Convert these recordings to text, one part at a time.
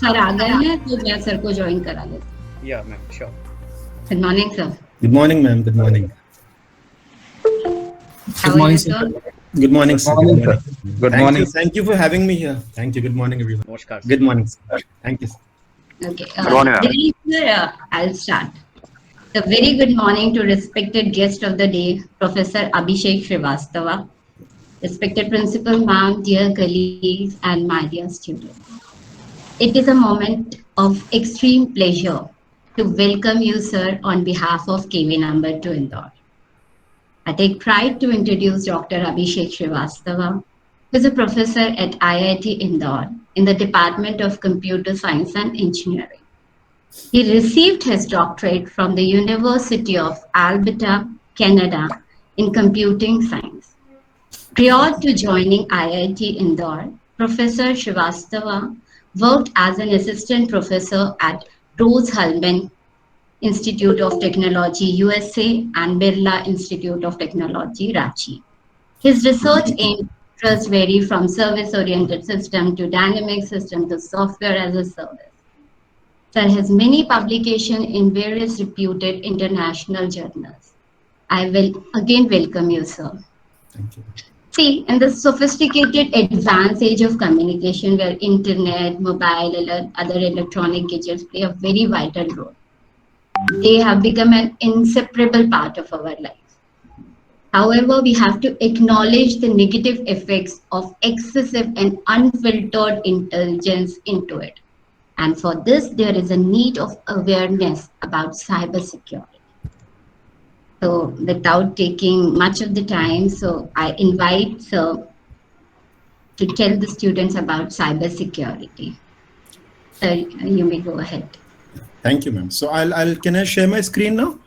Sir आ गए हैं तो मैं सर को ज्वाइन करा लेती हूँ. Yeah, ma'am, sure. Good morning, sir. Good morning, ma'am. Good morning. How are you, sir? Good morning, sir. Good morning, sir. Good Thank morning. you. Thank you for having me here. Thank you. Good morning, everyone. Namaskar. Good morning, sir. Thank you, sir. Okay. morning, ma'am. Sir, I'll start. A very good morning to respected guest of the day, Professor Abhishek Srivastava, respected principal, ma'am, dear colleagues, and my dear students. It is a moment of extreme pleasure to welcome you, sir, on behalf of Kvian Indore. I take pride to introduce Dr. Abhishek Srivastava, who is a professor at IIT Indore in the Department of Computer Science and Engineering. He received his doctorate from the University of Alberta, Canada, in computing science. Prior to joining IIT Indore, Professor Srivastava worked as an assistant professor at Rose-Hulman Institute of Technology, USA, and Birla Institute of Technology, Ranchi. His research interests vary from service-oriented system to dynamic system to software as a service. Sir has many publications in various reputed international journals. I will again welcome you, sir. Thank you. See, in the sophisticated advanced age of communication where internet, mobile, and other electronic gadgets play a very vital role, they have become an inseparable part of our life. However, we have to acknowledge the negative effects of excessive and unfiltered intelligence into it. And for this, there is a need of awareness about cybersecurity. So without taking much of the time, so I invite sir to tell the students about cybersecurity. Sir, you may go ahead. Thank you, ma'am. So can I share my screen now?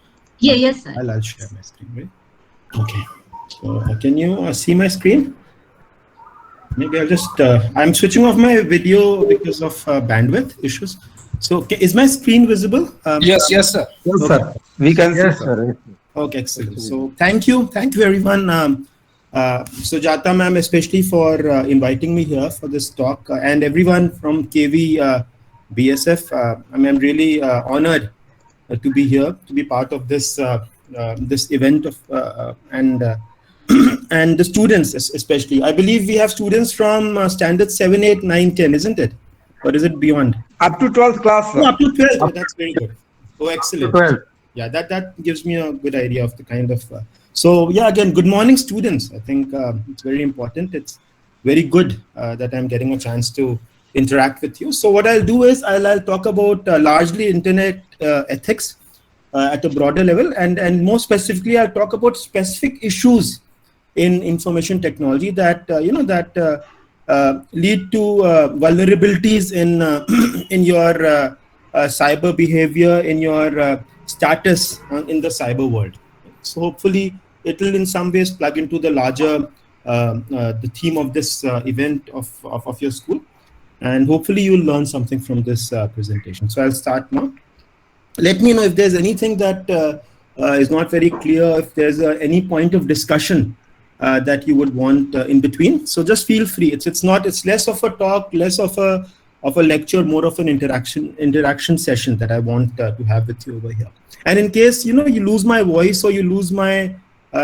Yeah, yes, sir. I'll share my screen, right? Okay. So can you see my screen? Maybe I'll just, I'm switching off my video because of bandwidth issues. So is my screen visible? Yes, sir. Yes, okay. sir. We can see, Yes, sir. sir. Okay, excellent. So thank you everyone. Sujata ma'am, especially for inviting me here for this talk, and everyone from KV BSF. I'm really honored to be here, to be part of this this event of and the students especially. I believe we have students from standard 7, 8, 9, 10, isn't it? Or is it beyond? Up to 12th class, sir. Oh, up to 12. Oh, that's very good. Oh, excellent. 12. Yeah, that gives me a good idea of the kind of. So yeah, again, good morning, students. I think it's very important. It's very good that I'm getting a chance to interact with you. So what I'll do is I'll talk about largely internet ethics at a broader level, and more specifically, I'll talk about specific issues in information technology that lead to vulnerabilities in in your cyber behavior, in your status in the cyber world. So hopefully it will in some ways plug into the larger the theme of this event of your school, and hopefully you'll learn something from this presentation. So I'll start now. Let me know if there's anything that is not very clear, if there's any point of discussion that you would want in between. So just feel free. It's less of a talk, less of a lecture, more of an interaction session that I want to have with you over here. And in case you lose my voice or you lose my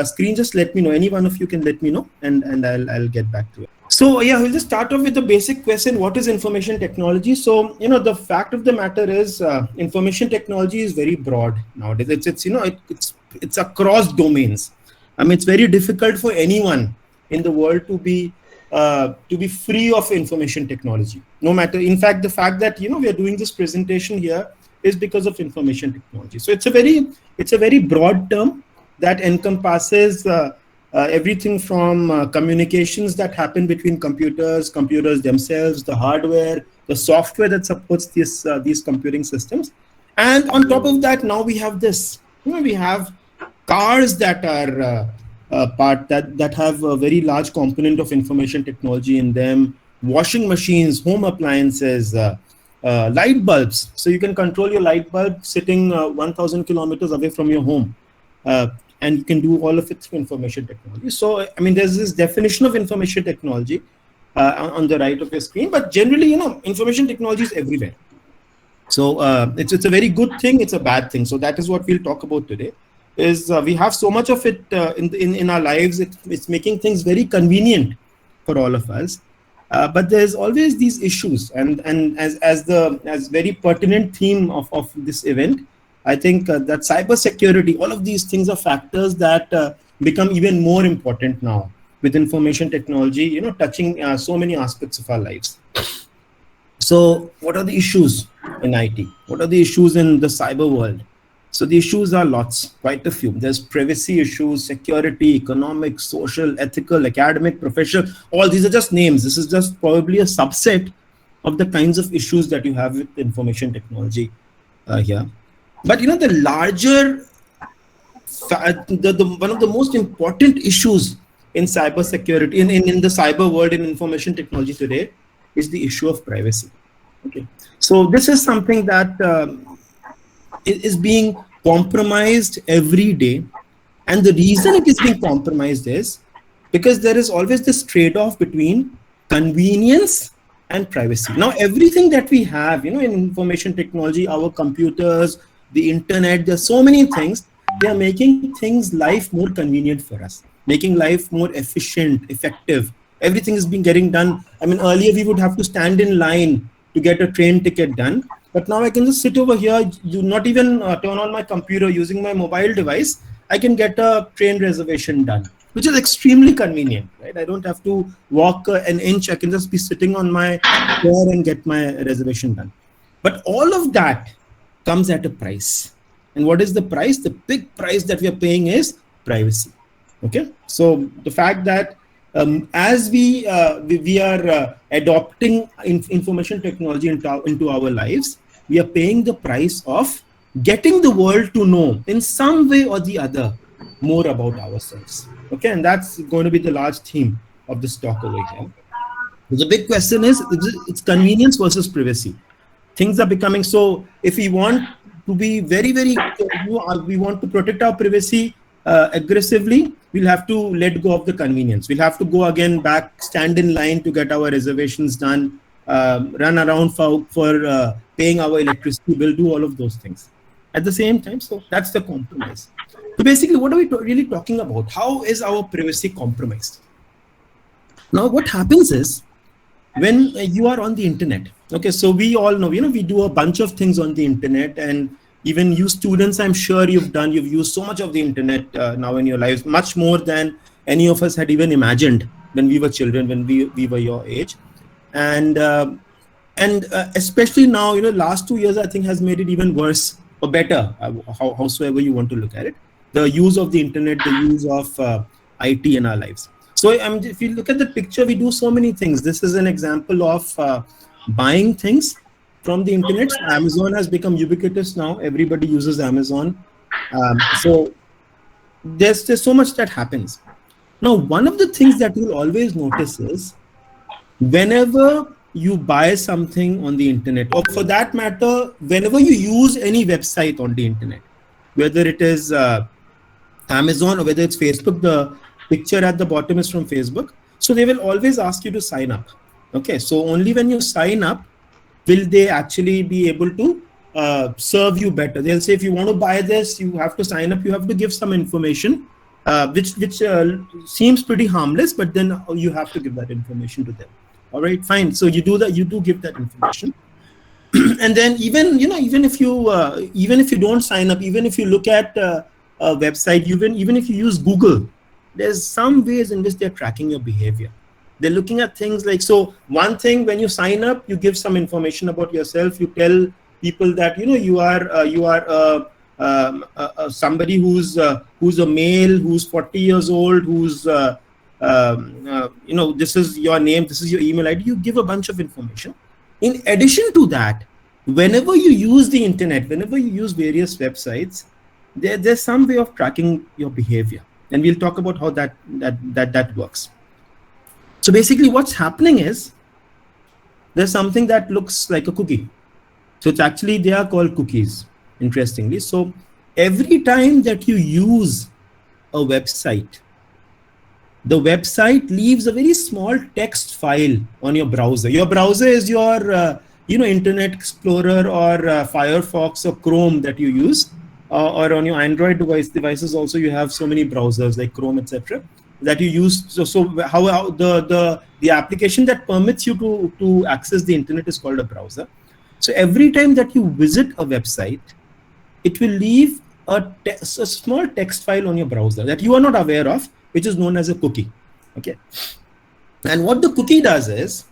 screen, just let me know. Any one of you can let me know, and I'll get back to it. So yeah, we'll just start off with the basic question: what is information technology? So the fact of the matter is, information technology is very broad nowadays. It's across domains. I mean, it's very difficult for anyone in the world to be free of information technology. No matter, in fact, the fact that we are doing this presentation here is because of information technology. So it's a very broad term that encompasses everything from communications that happen between computers themselves, the hardware, the software that supports these computing systems, and on top of that, now we have this. We have cars that are that have a very large component of information technology in them. Washing machines, home appliances, light bulbs. So you can control your light bulb sitting 1,000 kilometers away from your home. And you can do all of it through information technology. So, I mean, there's this definition of information technology on the right of your screen, but generally, information technology is everywhere. So it's a very good thing. It's a bad thing. So that is what we'll talk about today. Is we have so much of it in our lives. It's making things very convenient for all of us. But there's always these issues, and as very pertinent theme of this event, I think that cybersecurity, all of these things are factors that become even more important now with information technology, touching so many aspects of our lives. So, what are the issues in IT? What are the issues in the cyber world? So, the issues are lots, quite a few. There's privacy issues, security, economic, social, ethical, academic, professional. All these are just names. This is just probably a subset of the kinds of issues that you have with information technology here. But the larger, one of the most important issues in cybersecurity, in the cyber world, in information technology today, is the issue of privacy. Okay, so this is something that is being compromised every day, and the reason it is being compromised is because there is always this trade-off between convenience and privacy. Now, everything that we have, in information technology, our computers, the internet, there's so many things. They are making things life more convenient for us, making life more efficient, effective. Everything is being getting done. I mean, earlier we would have to stand in line to get a train ticket done, but now I can just sit over here, do not even turn on my computer, using my mobile device, I can get a train reservation done, which is extremely convenient, right? I don't have to walk an inch. I can just be sitting on my chair and get my reservation done. But all of that comes at a price. And what is the price? The big price that we are paying is privacy. Okay, so the fact that as we are adopting information technology into our lives, we are paying the price of getting the world to know in some way or the other more about ourselves. Okay, and that's going to be the large theme of this talk over here. The big question is, it's convenience versus privacy. Things are becoming so. If we want to be very, we want to protect our privacy aggressively, we'll have to let go of the convenience. We'll have to go again back, stand in line to get our reservations done, run around for paying our electricity bill, do all of those things at the same time. So that's the compromise. So basically, what are we really talking about? How is our privacy compromised? Now, what happens is, when you are on the internet, okay, so we all know, we do a bunch of things on the internet, and even you students, I'm sure you've used so much of the internet now in your lives, much more than any of us had even imagined when we were children, when we were your age. And especially now, last 2 years, I think, has made it even worse or better, howsoever you want to look at it. The use of the internet, the use of IT in our lives. So if you look at the picture, we do so many things. This is an example of buying things from the internet. So Amazon has become ubiquitous now. Everybody uses Amazon. So there's so much that happens. Now, one of the things that you'll always notice is, whenever you buy something on the internet, or for that matter, whenever you use any website on the internet, whether it is Amazon or whether it's Facebook, the picture at the bottom is from Facebook. So they will always ask you to sign up. Okay, so only when you sign up will they actually be able to serve you better. They'll say, if you want to buy this, you have to sign up. You have to give some information, which seems pretty harmless, but then you have to give that information to them. All right, fine. So you do give that information. And then even if you don't sign up, even if you look at a website, even if you use Google, there's some ways in which they're tracking your behavior. They're looking at things like, so one thing, when you sign up, you give some information about yourself. You tell people that you are somebody who's a male, who's 40 years old, who's this is your name, this is your email ID. You give a bunch of information. In addition to that, whenever you use the internet, whenever you use various websites, there's some way of tracking your behavior, and we'll talk about how that works. So basically, what's happening is, there's something that looks like a cookie. So it's actually, they are called cookies, interestingly. So every time that you use a website, the website leaves a very small text file on your browser. Your browser is your Internet Explorer or Firefox or Chrome that you use, or on your Android devices also, you have so many browsers like Chrome, etc., that you use. So how the application that permits you to access the internet is called a browser. So every time that you visit a website, it will leave a small text file on your browser that you are not aware of, which is known as a cookie. Okay. And what the cookie does is,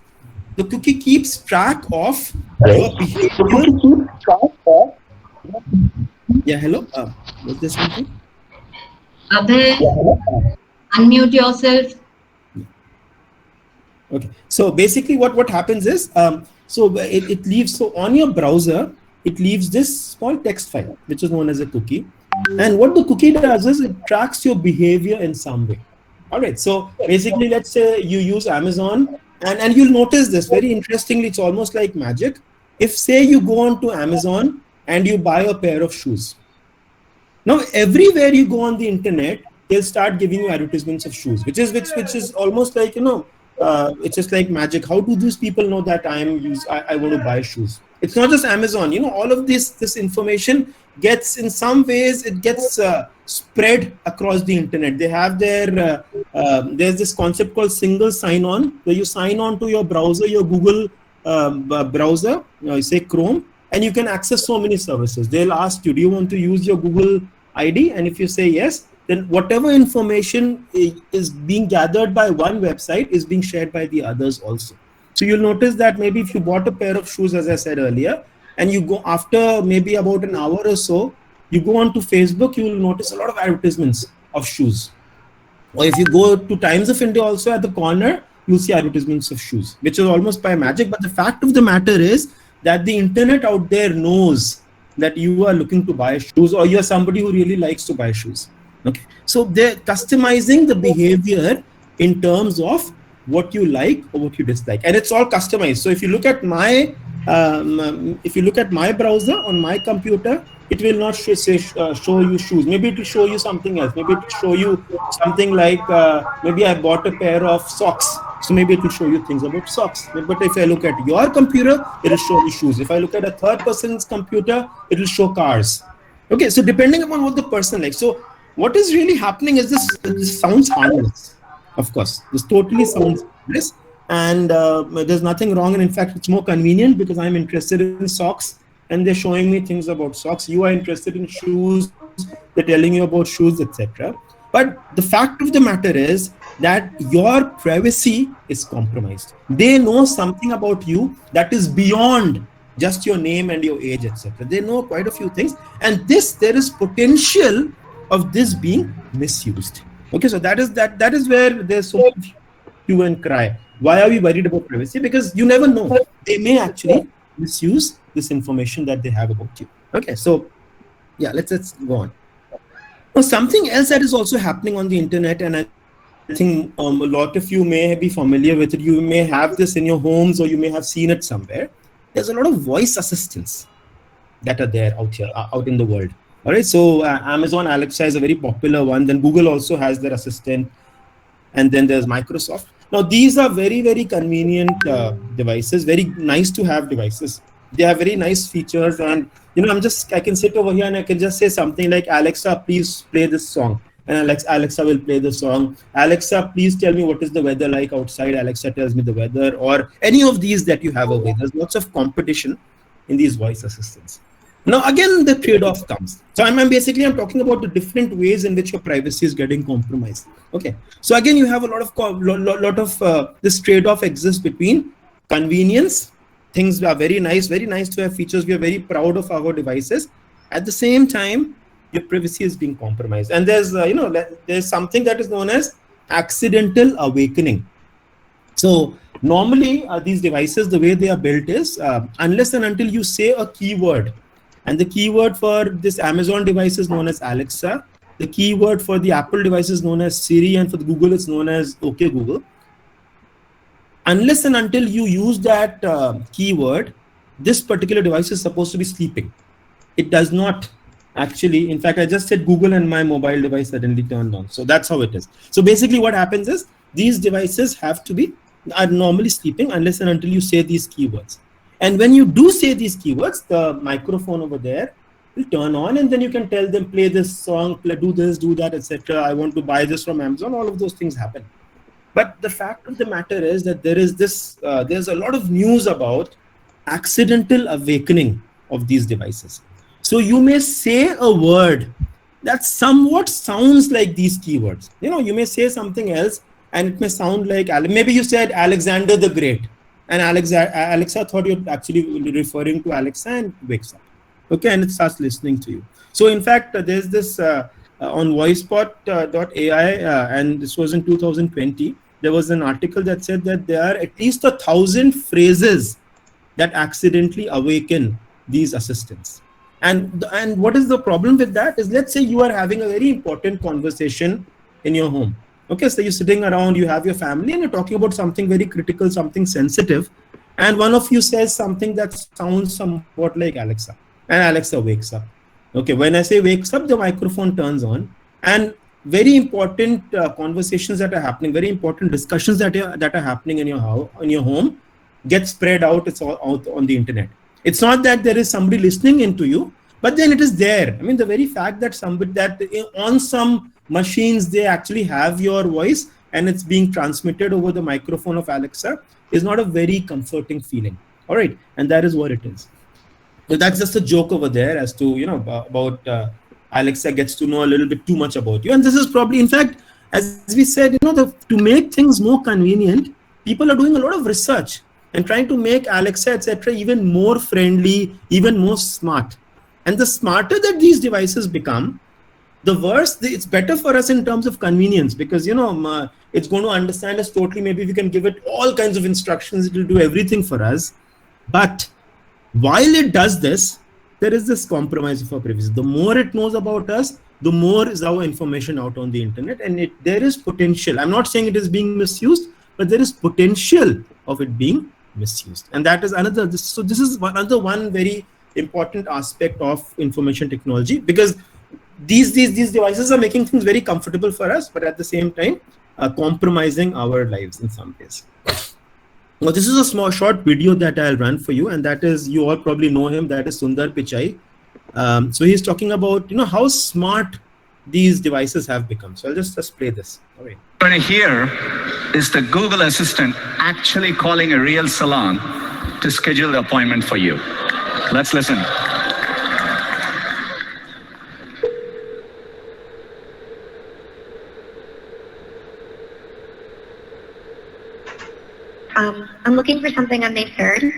the cookie keeps track of your behavior. Yeah, hello. Was there something? Abhay, unmute yourself. Okay. So basically, what happens is, so it leaves. So on your browser, it leaves this small text file, which is known as a cookie. And what the cookie does is, it tracks your behavior in some way. All right. So basically, let's say you use Amazon, and you'll notice this very interestingly. It's almost like magic. If say you go on to Amazon and you buy a pair of shoes, now everywhere you go on the internet, they'll start giving you advertisements of shoes, which is almost like, it's just like magic. How do these people know that I want to buy shoes? It's not just Amazon. All of this information gets, in some ways, it gets spread across the internet. They have there's this concept called single sign-on, where you sign on to your browser, your Google browser, say Chrome, and you can access so many services. They'll ask you, do you want to use your Google ID? And if you say yes, then whatever information is being gathered by one website is being shared by the others also. So you'll notice that maybe if you bought a pair of shoes, as I said earlier, and you go after maybe about an hour or so, you go on to Facebook, you will notice a lot of advertisements of shoes. Or if you go to Times of India also, at the corner, you'll see advertisements of shoes, which is almost by magic. But the fact of the matter is that the internet out there knows that you are looking to buy shoes, or you're somebody who really likes to buy shoes. Okay. So they're customizing the behavior in terms of what you like or what you dislike, and it's all customized. So if you look at my browser on my computer, it will not show you shoes. Maybe it will show you something else. Maybe it will show you something like maybe I bought a pair of socks. So maybe it will show you things about socks. But if I look at your computer, it will show you shoes. If I look at a third person's computer, it will show cars. Okay, so depending upon what the person likes. So what is really happening is this sounds harmless. Of course, this totally sounds harmless, and there's nothing wrong. And in fact, it's more convenient because I'm interested in socks, and they're showing me things about socks. You are interested in shoes, they're telling you about shoes, etc. But the fact of the matter is that your privacy is compromised. They know something about you that is beyond just your name and your age, etc. They know quite a few things, and there is potential of this being misused. Okay, so that is where there's so much hue and cry. Why are we worried about privacy? Because you never know. They may actually misuse this information that they have about you. Okay, so yeah, let's go on. Now, something else that is also happening on the internet, and I think a lot of you may be familiar with it. You may have this in your homes, or you may have seen it somewhere. There's a lot of voice assistants that are there out in the world. All right, so Amazon Alexa is a very popular one. Then Google also has their assistant, and then there's Microsoft. Now, these are very, very convenient devices, very nice to have devices. They have very nice features, and I can sit over here and I can just say something like, Alexa, please play this song, and Alexa will play the song. Alexa, please tell me what is the weather like outside. Alexa tells me the weather, or any of these that you have over there. There's lots of competition in these voice assistants. Now, again, the trade-off comes. So I'm talking about the different ways in which your privacy is getting compromised. Okay. So again, you have a lot of this trade-off exists between convenience. Things are very nice to have features. We are very proud of our devices. At the same time, your privacy is being compromised. And there's there's something that is known as accidental awakening. So normally these devices, the way they are built is unless and until you say a keyword. And the keyword for this Amazon device is known as Alexa. The keyword for the Apple device is known as Siri, and for the Google, it's known as OK Google. Unless and until you use that keyword, this particular device is supposed to be sleeping. It does not actually. In fact, I just said Google and my mobile device suddenly turned on. So that's how it is. So basically what happens is these devices are normally sleeping unless and until you say these keywords. And when you do say these keywords, the microphone over there will turn on, and then you can tell them, play this song, do this, do that, etc. I want to buy this from Amazon. All of those things happen. But the fact of the matter is that there's a lot of news about accidental awakening of these devices. So you may say a word that somewhat sounds like these keywords. You may say something else and it may sound like, maybe you said Alexander the Great, and Alexa thought you're actually referring to Alexa and wakes up. Okay, and it starts listening to you. So in fact, there's this on voicebot.ai, and this was in 2020, there was an article that said that there are at least 1,000 phrases that accidentally awaken these assistants. And what is the problem with that is, let's say you are having a very important conversation in your home. Okay, so you're sitting around, you have your family, and you're talking about something very critical, something sensitive, and one of you says something that sounds somewhat like Alexa, and Alexa wakes up. Okay, when I say wakes up, the microphone turns on, and very important conversations that are happening, very important discussions that are happening in your home get spread out. It's all out on the internet. It's not that there is somebody listening into you, but then it is there. I mean, the very fact that on some machines they actually have your voice and it's being transmitted over the microphone of Alexa is not a very comforting feeling. All right, and that is what it is. So that's just a joke over there as to about Alexa gets to know a little bit too much about you. And this is probably, in fact, as we said, to make things more convenient, people are doing a lot of research and trying to make Alexa, etc., even more friendly, even more smart. And the smarter that these devices become, the worse. It's better for us in terms of convenience, because it's going to understand us totally. Maybe we can give it all kinds of instructions, it will do everything for us. But while it does this, there is this compromise of our privacy. The more it knows about us, the more is our information out on the internet, and there is potential. I'm not saying it is being misused, but there is potential of it being misused, and that is another. So this is another one very important aspect of information technology, because these devices are making things very comfortable for us, but at the same time compromising our lives in some ways. Now, this is a short video that I'll run for you, and that is, you all probably know him, that is Sundar Pichai. So he's talking about how smart these devices have become. So I'll just play this. All right. What you hear is the Google Assistant actually calling a real salon to schedule the appointment for you. Let's listen. I'm looking for something on May 3rd.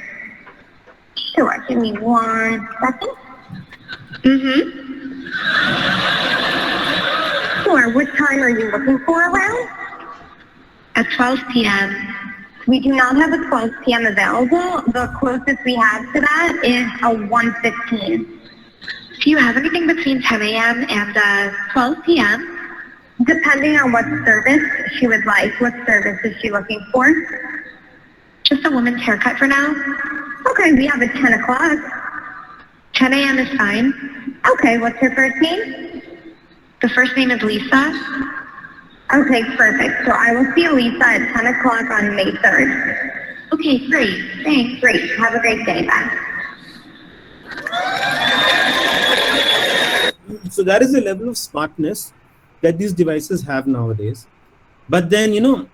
Sure, give me 1 second. Sure, what time are you looking for around? At 12 p.m. We do not have a 12 p.m. available. The closest we have to that is a 1:15. Do you have anything between 10 a.m. and 12 p.m.? Depending on what service she would like. What service is she looking for? Just a woman's haircut for now. Okay, we have at 10 o'clock. 10 a.m. is fine. Okay, what's her first name? The first name is Lisa. Okay, perfect. So I will see Lisa at 10 o'clock on May 3rd. Okay, great. Thanks. Great. Have a great day. Bye. So that is the level of smartness that these devices have nowadays. But then,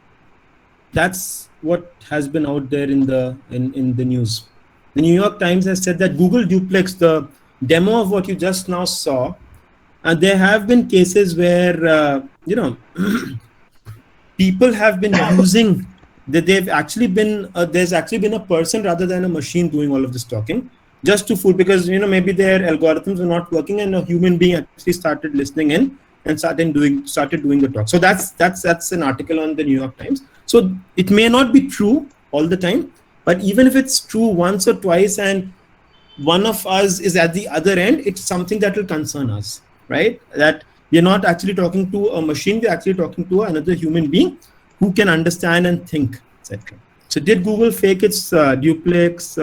that's what has been out there in the news. The New York Times has said that Google Duplex, the demo of what you just now saw, and there have been cases where people have been using that there's actually been a person rather than a machine doing all of this talking, just to fool, because maybe their algorithms were not working and a human being actually started listening in and started doing the talk. So that's an article on the New York Times. So it may not be true all the time, but even if it's true once or twice and one of us is at the other end, it's something that will concern us, right? That we're not actually talking to a machine, we're actually talking to another human being who can understand and think, etc. So did Google fake its Duplex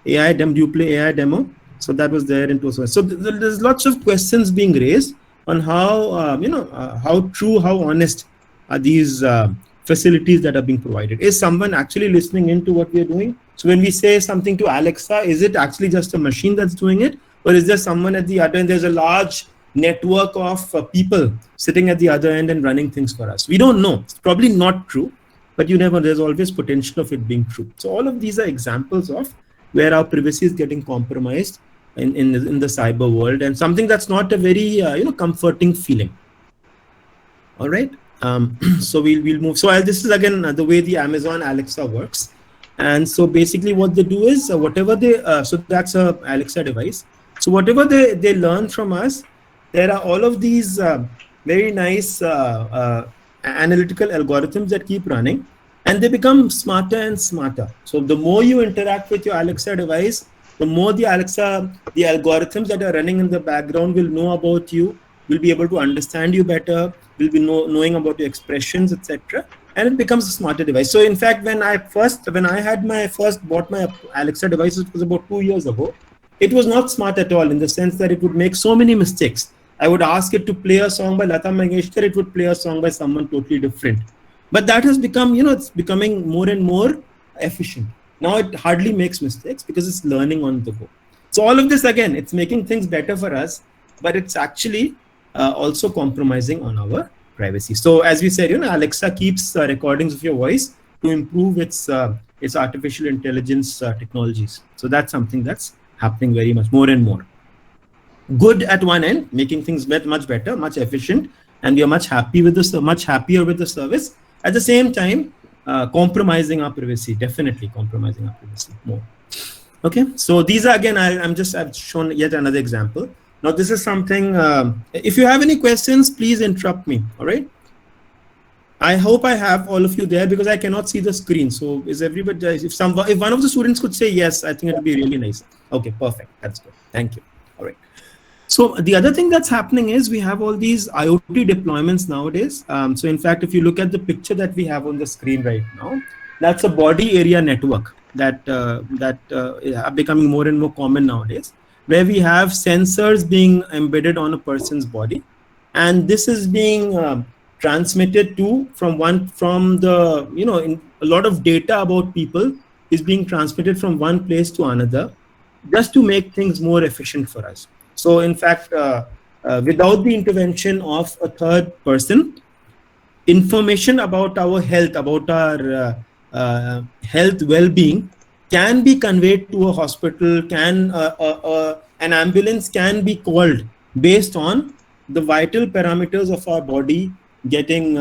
AI demo? So that was there in 2000. So there's lots of questions being raised on how how true, how honest are these facilities that are being provided. Is someone actually listening into what we are doing? So when we say something to Alexa, is it actually just a machine that's doing it? Or is there someone at the other end? There's a large network of people sitting at the other end and running things for us. We don't know. It's probably not true, but you never, there's always potential of it being true. So all of these are examples of where our privacy is getting compromised in the cyber world, and something that's not a very comforting feeling. All right. So we'll move. So this is again the way the Amazon Alexa works. And so basically what they do is whatever they, so that's a Alexa device. So whatever they learn from us, there are all of these very nice analytical algorithms that keep running, and they become smarter and smarter. So the more you interact with your Alexa device, the more the algorithms that are running in the background will know about you, will be able to understand you better, will be knowing about your expressions, etc. And it becomes a smarter device. So in fact, when I first bought my Alexa device, it was about 2 years ago, it was not smart at all, in the sense that it would make so many mistakes. I would ask it to play a song by Lata Mangeshkar, it would play a song by someone totally different. But that has become, it's becoming more and more efficient. Now it hardly makes mistakes because it's learning on the go. So all of this, again, it's making things better for us, but it's actually also compromising on our privacy. So as we said, Alexa keeps recordings of your voice to improve its artificial intelligence technologies. So that's something that's happening very much more and more. Good at one end, making things much better, much efficient, and we are much happier with the service. At the same time, compromising our privacy, definitely compromising our privacy more. Okay, so these are, again, I've shown yet another example. Now this is something, if you have any questions, please interrupt me, all right? I hope I have all of you there because I cannot see the screen. So is everybody, if one of the students could say yes, I think it would be really nice. Okay, perfect, that's good, thank you, all right. So the other thing that's happening is we have all these IoT deployments nowadays. So in fact, if you look at the picture that we have on the screen right now, that's a body area network that are becoming more and more common nowadays, where we have sensors being embedded on a person's body, and this is being transmitted from a lot of data about people is being transmitted from one place to another, just to make things more efficient for us. So in fact, without the intervention of a third person, information about our health, about our health well-being can be conveyed to a hospital, an ambulance can be called based on the vital parameters of our body getting,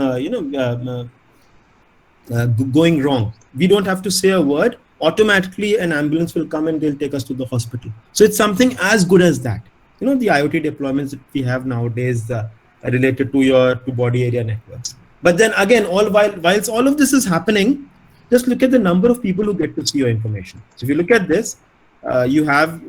going wrong. We don't have to say a word. Automatically, an ambulance will come and they'll take us to the hospital. So it's something as good as that. The IoT deployments that we have nowadays related to body area networks. But then again, whilst all of this is happening, just look at the number of people who get to see your information. So if you look at this, you have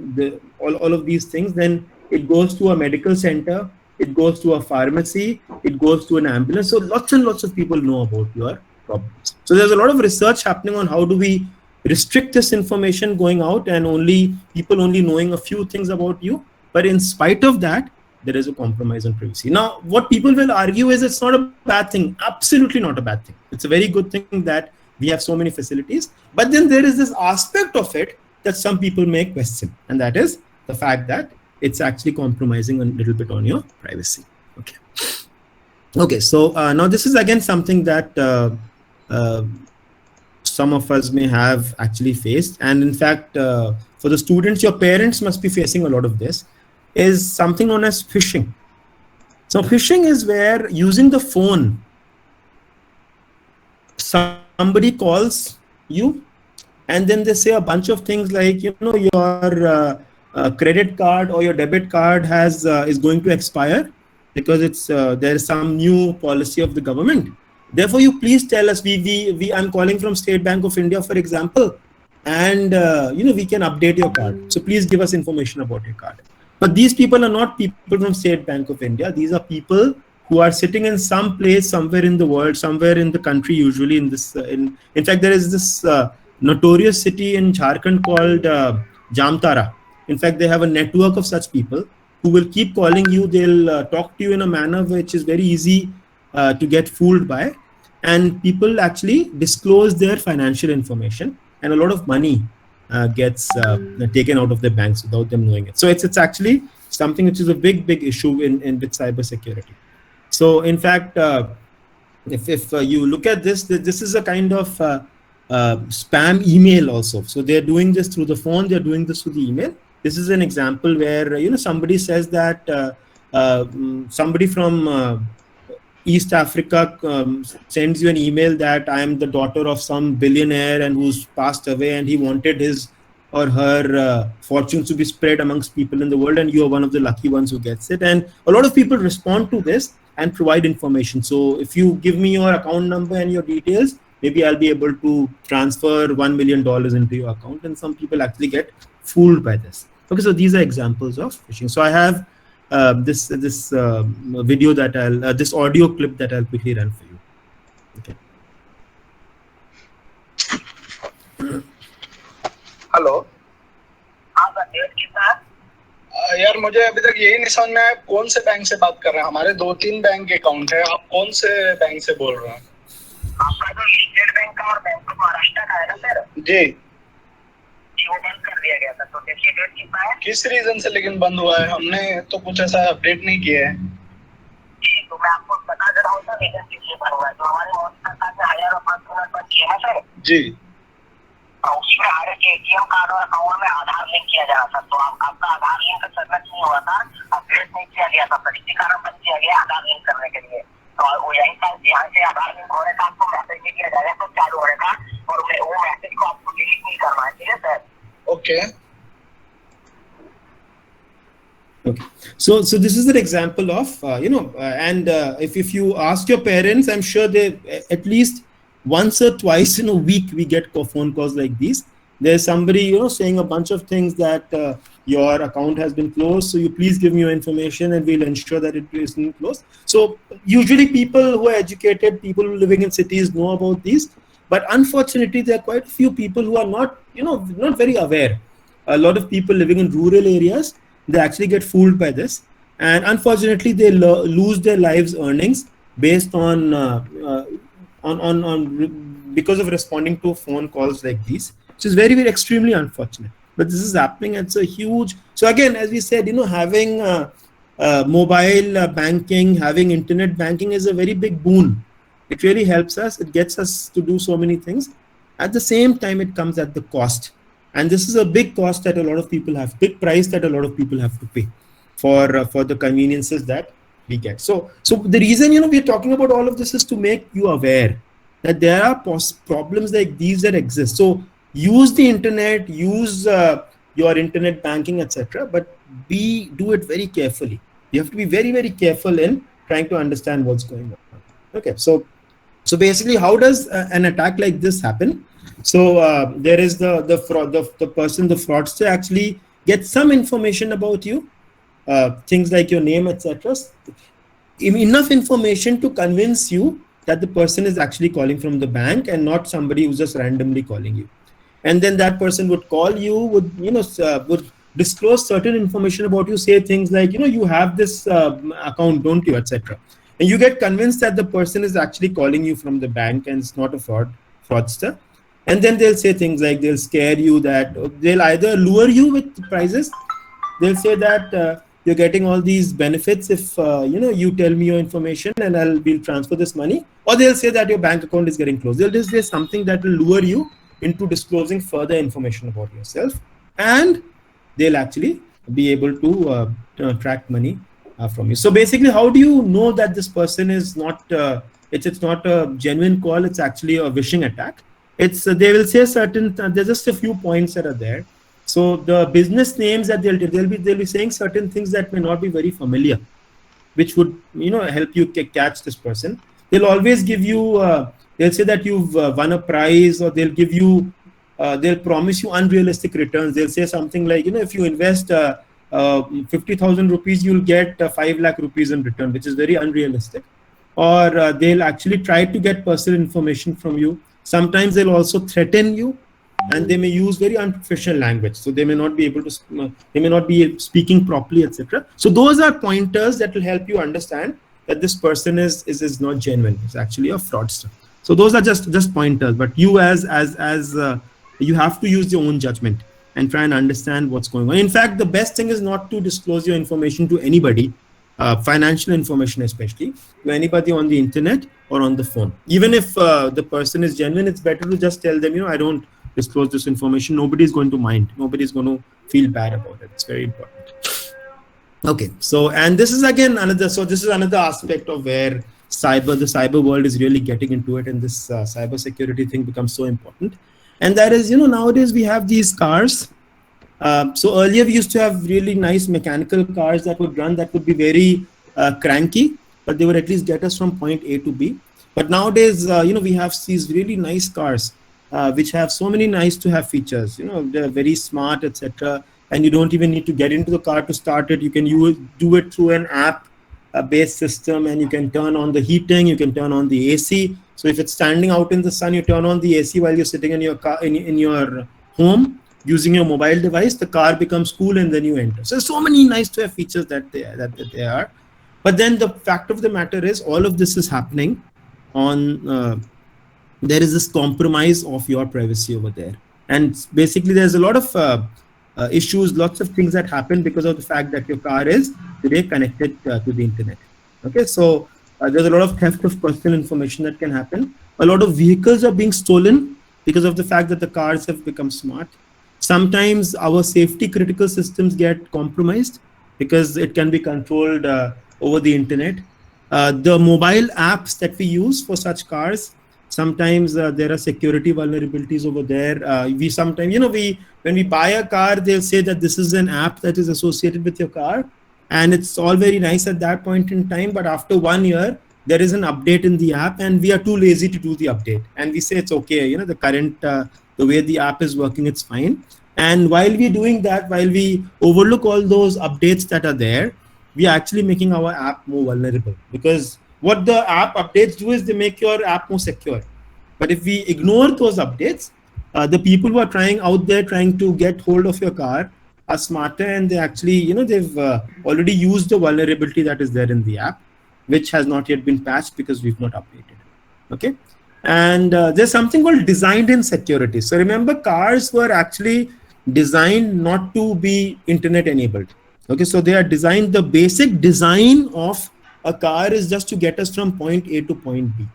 all of these things, then it goes to a medical center, it goes to a pharmacy, it goes to an ambulance. So lots and lots of people know about your problems. So there's a lot of research happening on how do we restrict this information going out and people only knowing a few things about you. But in spite of that, there is a compromise on privacy. Now, what people will argue is it's not a bad thing. Absolutely not a bad thing. It's a very good thing that we have so many facilities. But then there is this aspect of it that some people may question. And that is the fact that it's actually compromising a little bit on your privacy. Okay. Okay, so now this is again something that some of us may have actually faced. And in fact, for the students, your parents must be facing a lot of this, is something known as phishing. So phishing is where, using the phone, somebody calls you and then they say a bunch of things like, your credit card or your debit card is going to expire because there is some new policy of the government. Therefore, you please tell us, I'm calling from State Bank of India, for example, and we can update your card. So please give us information about your card. But these people are not people from State Bank of India. These are people who are sitting in some place somewhere in the world, somewhere in the country, usually in this. In fact, there is this notorious city in Jharkhand called Jamtara. In fact, they have a network of such people who will keep calling you. They'll talk to you in a manner which is very easy to get fooled by. And people actually disclose their financial information, and a lot of money gets taken out of their banks without them knowing it. So it's actually something which is a big issue in with cybersecurity. So in fact, if you look at this is a kind of spam email also. So they're doing this through the phone, they're doing this through the email. This is an example where somebody says that somebody from East Africa sends you an email that I am the daughter of some billionaire and who's passed away, and he wanted his or her fortunes to be spread amongst people in the world, and you are one of the lucky ones who gets it. And a lot of people respond to this and provide information. So if you give me your account number and your details, maybe I'll be able to transfer $1 million into your account. And some people actually get fooled by this. Okay, so these are examples of phishing. So I have this video that I'll this audio clip that I'll quickly run for you. Okay. Hello, हाँ sir, date कितना है? यार मुझे अभी तक यही नहीं समझ में आया कौन से बैंक से बात कर रहे हैं. हमारे 2-3 बैंक अकाउंट है. आप कौन से बैंक से बोल रहे हैं? आपका जो स्टेट बैंक का और बैंक ऑफ महाराष्ट्र का है ना सर? जी. वो बंद कर दिया गया था. तो देखिए डेट कितना है? किस रीजन से लेकिन बंद हुआ है? हमने तो कुछ ऐसा अपडेट नहीं किया है. जी, तो मैं आपको बता दे रहा हूँ सर रीजन किस लिए बंद हुआ है. तो हमारे ऑफिस में 1500 किए हैं सर. जी. उसमें हर एक एटीएम कार्ड और अकाउंट में आधार लिंक किया जा रहा था. तो आपका आधार लिंक सर्विस नहीं हुआ था, अपडेट नहीं किया गया था. तो इसी कारण बंद किया गया आधार लिंक करने के लिए. और वो यही था, यहाँ से आधार लिंक होने का आपको मैसेज भी किया जाएगा तो चालू होने का, और वो मैसेज को आपको डिलीट नहीं करना है. ठीक है sir? Okay. Okay, so this is an example of and if you ask your parents, I'm sure they at least once or twice in a week we get phone calls like these. There's somebody saying a bunch of things that your account has been closed, so you please give me your information and we'll ensure that it isn't closed. So usually people who are educated, people living in cities know about these, but unfortunately there are quite a few people who are not not very aware. A lot of people living in rural areas, they actually get fooled by this, and unfortunately they lose their lives earnings based on because of responding to phone calls like these, which is very extremely unfortunate. But this is happening. It's a huge. So again, as we said, having mobile banking, having internet banking is a very big boon. It really helps us. It gets us to do so many things. At the same time, it comes at the cost. And this is a big cost that a lot of people have, big price that a lot of people have to pay for the conveniences that we get. So the reason we're talking about all of this is to make you aware that there are problems like these that exist. So use the internet, use your internet banking, etc. But do it very carefully. You have to be very careful in trying to understand what's going on. Okay, so basically, how does an attack like this happen? So there is the person, the fraudster actually gets some information about you, things like your name, etc. Enough information to convince you that the person is actually calling from the bank and not somebody who's just randomly calling you. And then that person would call you, would disclose certain information about you, say things like, you have this account, don't you, etc. And you get convinced that the person is actually calling you from the bank and it's not a fraudster. And then they'll say things like, they'll scare you, that they'll either lure you with prices. They'll say that you're getting all these benefits if you tell me your information and we'll transfer this money. Or they'll say that your bank account is getting closed. They'll just say something that will lure you into disclosing further information about yourself, and they'll actually be able to track money from you. So basically, how do you know that this person is not it's not a genuine call, it's actually a phishing attack? They will say certain there's just a few points that are there. So the business names that they'll be saying certain things that may not be very familiar, which would help you catch this person. They'll always give you they'll say that you've won a prize, or they'll give you they'll promise you unrealistic returns. They'll say something like, if you invest 50,000 rupees, you'll get 5 lakh rupees in return, which is very unrealistic. Or they'll actually try to get personal information from you. Sometimes they'll also threaten you, and they may use very unprofessional language, so they may not be able to they may not be speaking properly, etc. So those are pointers that will help you understand that this person is not genuine. It's actually a fraudster. So those are just pointers, but you as You have to use your own judgment and try and understand what's going on. In fact, the best thing is not to disclose your information to anybody, financial information especially, to anybody on the internet or on the phone. Even if the person is genuine, it's better to just tell them, I don't disclose this information. Nobody's going to mind. Nobody's going to feel bad about it. It's very important. Okay, so, and this is again another, so this is another aspect of where the cyber world is really getting into it, and this cyber security thing becomes so important. And that is, nowadays we have these cars. So earlier we used to have really nice mechanical cars that would run, that would be very cranky, but they would at least get us from point A to B. But nowadays, we have these really nice cars, which have so many nice to have features, they're very smart, etc. And you don't even need to get into the car to start it. You can do it through an app based system, and you can turn on the heating, you can turn on the AC. So if it's standing out in the sun, you turn on the AC while you're sitting in your car, in your home using your mobile device. The car becomes cool, and then you enter. So many nice to have features that they are. But then the fact of the matter is, all of this is happening on there is this compromise of your privacy over there, and basically there's a lot of issues, lots of things that happen because of the fact that your car is today connected to the internet. Okay, so there's a lot of theft of personal information that can happen. A lot of vehicles are being stolen because of the fact that the cars have become smart. Sometimes our safety critical systems get compromised because it can be controlled over the internet. The mobile apps that we use for such cars, sometimes there are security vulnerabilities over there. We sometimes, when we buy a car, they'll say that this is an app that is associated with your car, and it's all very nice at that point in time. But after 1 year, there is an update in the app, and we are too lazy to do the update. And we say it's okay, the current, the way the app is working, it's fine. And while we're doing that, while we overlook all those updates that are there, we are actually making our app more vulnerable, because what the app updates do is they make your app more secure. But if we ignore those updates, the people who are trying to get hold of your car are smarter, and they actually, they've already used the vulnerability that is there in the app, which has not yet been patched because we've not updated. Okay. And there's something called designed in security. So remember, cars were actually designed not to be internet enabled. Okay. So they are designed, the basic design of a car is just to get us from point A to point B.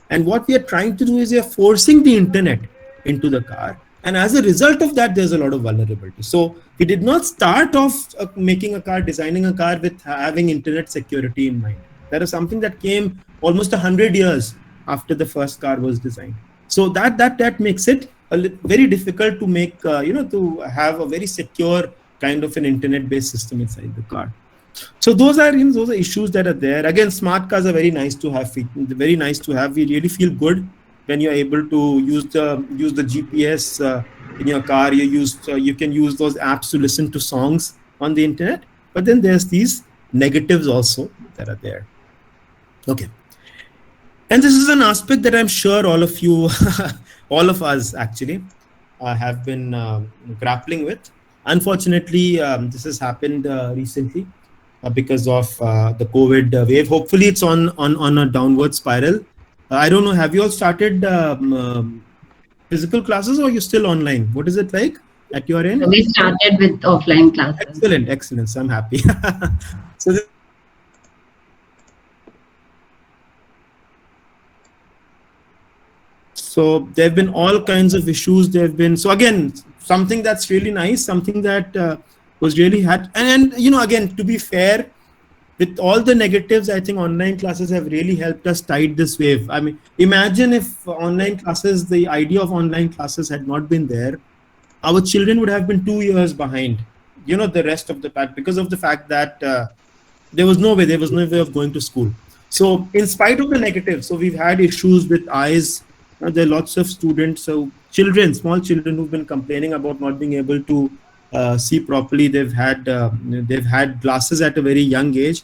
And what we are trying to do is we are forcing the internet into the car. And as a result of that, there's a lot of vulnerability. So we did not start off designing a car with having internet security in mind. That is something that came almost 100 years after the first car was designed. So that makes it very difficult to make, to have a very secure kind of an internet-based system inside the car. So those are issues that are there. Again, smart cars are very nice to have. Very nice to have. We really feel good when you're able to use the GPS in your car. You can use those apps to listen to songs on the internet. But then there's these negatives also that are there. Okay. And this is an aspect that I'm sure all of you, all of us actually have been grappling with. Unfortunately, this has happened recently because of the COVID wave. Hopefully it's on a downward spiral. I don't know, have you all started physical classes, or are you still online? What is it like at your end? So we started with offline classes. Excellent. So I'm happy. So there have been all kinds of issues. So again, something that's really nice, something that was really and again, to be fair, with all the negatives, I think online classes have really helped us tide this wave. I mean, imagine if the idea of online classes had not been there, our children would have been 2 years behind, the rest of the pack, because of the fact that there was no way of going to school. So in spite of the negatives, so we've had issues with eyes. There are lots of students, small children who've been complaining about not being able to see properly. They've had glasses at a very young age.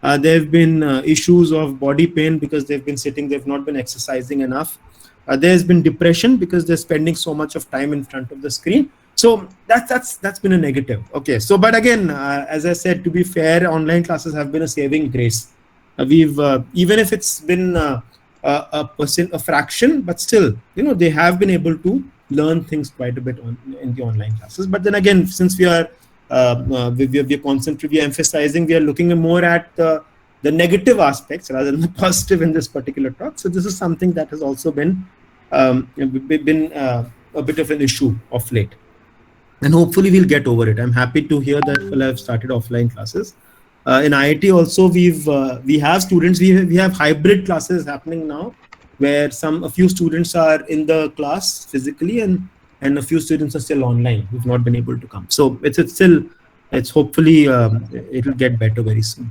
There have been issues of body pain because they've been sitting, they've not been exercising enough. There's been depression because they're spending so much of time in front of the screen. So that's been a negative. Okay, so but again, as I said, to be fair, online classes have been a saving grace. We've even if it's been a fraction, but still, they have been able to learn things quite a bit in the online classes. But then again, since we are we are emphasizing, we are looking more at the negative aspects rather than the positive in this particular talk. So this is something that has also been a bit of an issue of late, and hopefully we'll get over it. I'm happy to hear that people have started offline classes. In IIT also, we have students. We have hybrid classes happening now, where a few students are in the class physically, and a few students are still online who've not been able to come. So it's hopefully it'll get better very soon.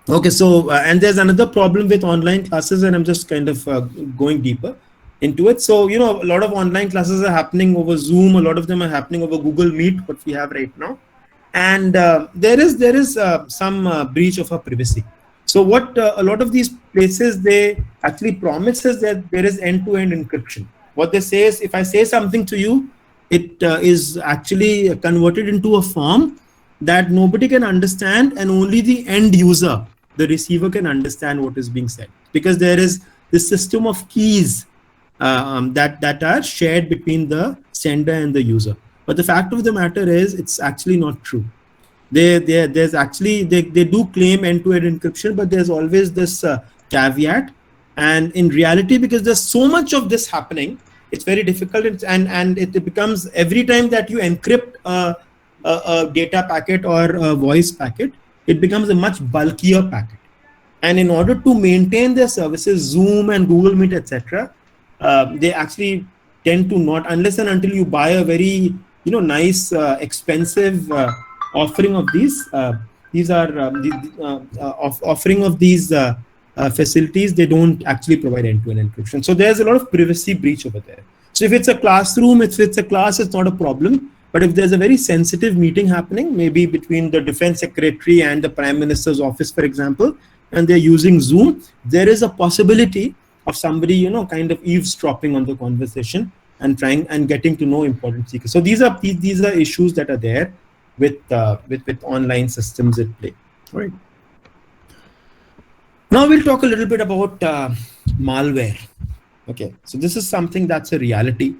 Okay, so and there's another problem with online classes, and I'm just kind of going deeper into it. So a lot of online classes are happening over Zoom. A lot of them are happening over Google Meet, what we have right now, and there is some breach of our privacy. So what a lot of these places, they actually promise is that there is end-to-end encryption. What they say is, if I say something to you, it is actually converted into a form that nobody can understand, and only the end user, the receiver, can understand what is being said, because there is this system of keys that are shared between the sender and the user. But the fact of the matter is, it's actually not true. They do claim end-to-end encryption, but there's always this caveat. And in reality, because there's so much of this happening, it's very difficult, and it becomes, every time that you encrypt a data packet or a voice packet, it becomes a much bulkier packet. And in order to maintain their services, Zoom and Google Meet, etc., they actually tend to not, unless and until you buy a very nice expensive offering of these. These are offering of these facilities. They don't actually provide end-to-end encryption. So there's a lot of privacy breach over there. So if it's a classroom, if it's a class, it's not a problem. But if there's a very sensitive meeting happening, maybe between the defense secretary and the prime minister's office, for example, and they're using Zoom, there is a possibility of somebody, kind of eavesdropping on the conversation and trying and getting to know important secrets. So these are issues that are there with online systems at play. All right. Now we'll talk a little bit about malware. Okay, so this is something that's a reality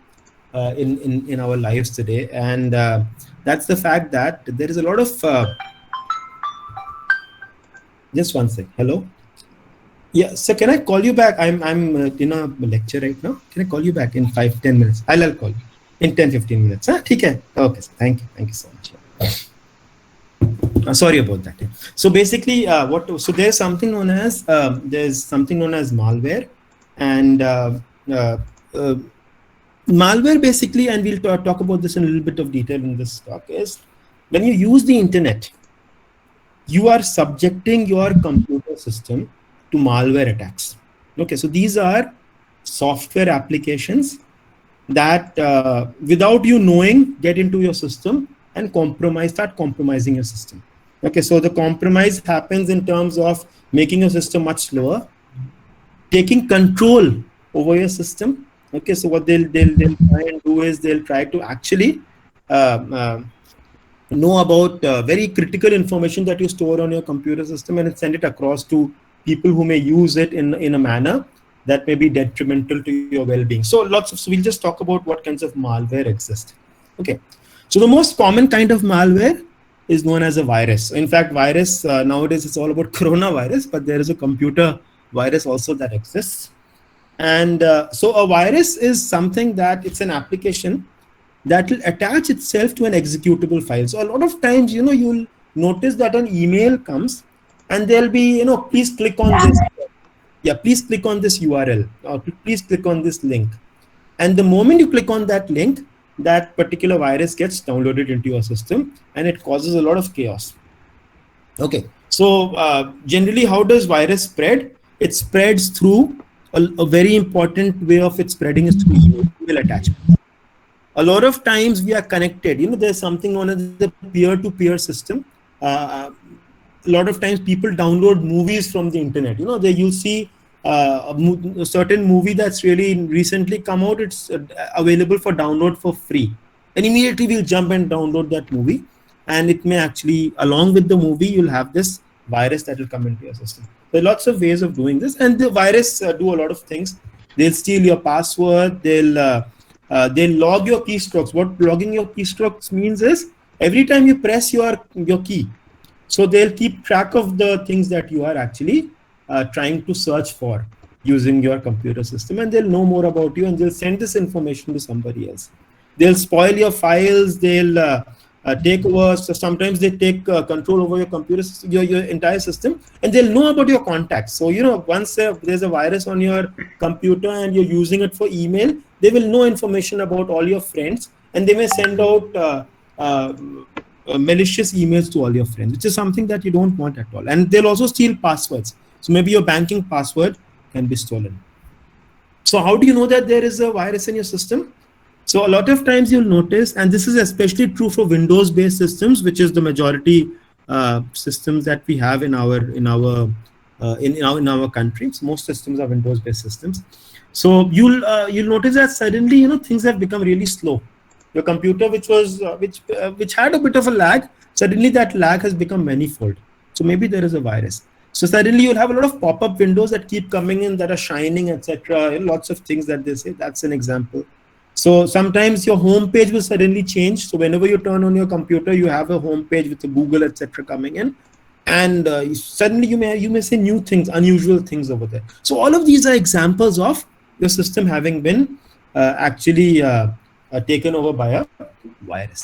in our lives today, and that's the fact that there is a lot of just one sec. Hello. Yeah, so can I call you back? I'm in a lecture right now. Can I call you back in 5-10 minutes? I'll call you in 10-15 minutes. Okay, sir. Thank you so much. Sorry about that. So basically, there's something known as malware, and malware basically, and we'll talk about this in a little bit of detail in this talk, is when you use the internet, you are subjecting your computer system to malware attacks. Okay, so these are software applications that without you knowing, get into your system and start compromising your system. Okay, so the compromise happens in terms of making your system much slower, taking control over your system. Okay, so what they'll try and do is they'll try to actually know about very critical information that you store on your computer system and send it across to people who may use it in a manner that may be detrimental to your well-being. So we'll just talk about what kinds of malware exist. Okay, so the most common kind of malware is known as a virus. In fact, virus nowadays it's all about coronavirus, but there is a computer virus also that exists. And so a virus is something that it's an application that will attach itself to an executable file. So a lot of times, you'll notice that an email comes and there'll be, please click on this. Yeah, please click on this URL, or please click on this link. And the moment you click on that link, that particular virus gets downloaded into your system and it causes a lot of chaos. Okay, so generally, how does virus spread? It spreads through a very important way of it spreading is through email attachments. A lot of times we are connected. There's something known as the peer-to-peer system. A lot of times people download movies from the internet. You'll see a certain movie that's really recently come out. It's available for download for free. And immediately we'll jump and download that movie. And it may actually, along with the movie, you'll have this virus that will come into your system. There are lots of ways of doing this. And the virus do a lot of things. They'll steal your password. They'll they'll log your keystrokes. What logging your keystrokes means is every time you press your key, so they'll keep track of the things that you are actually trying to search for using your computer system, and they'll know more about you, and they'll send this information to somebody else. They'll spoil your files. They'll take over. So sometimes they take control over your computer system, your entire system, and they'll know about your contacts. So once there's a virus on your computer and you're using it for email, they will know information about all your friends, and they may send out malicious emails to all your friends, which is something that you don't want at all. And they'll also steal passwords. So maybe your banking password can be stolen. So how do you know that there is a virus in your system? So a lot of times you'll notice, and this is especially true for Windows-based systems, which is the majority systems that we have in our country. So most systems are Windows-based systems. So you'll notice that suddenly things have become really slow. Your computer, which had a bit of a lag, suddenly that lag has become manifold. So maybe there is a virus. So suddenly you'll have a lot of pop-up windows that keep coming in that are shining, etc. Lots of things that they say. That's an example. So sometimes your home page will suddenly change. So whenever you turn on your computer, you have a home page with the Google, etc. coming in, and suddenly you may see new things, unusual things over there. So all of these are examples of your system having been actually taken over by a virus.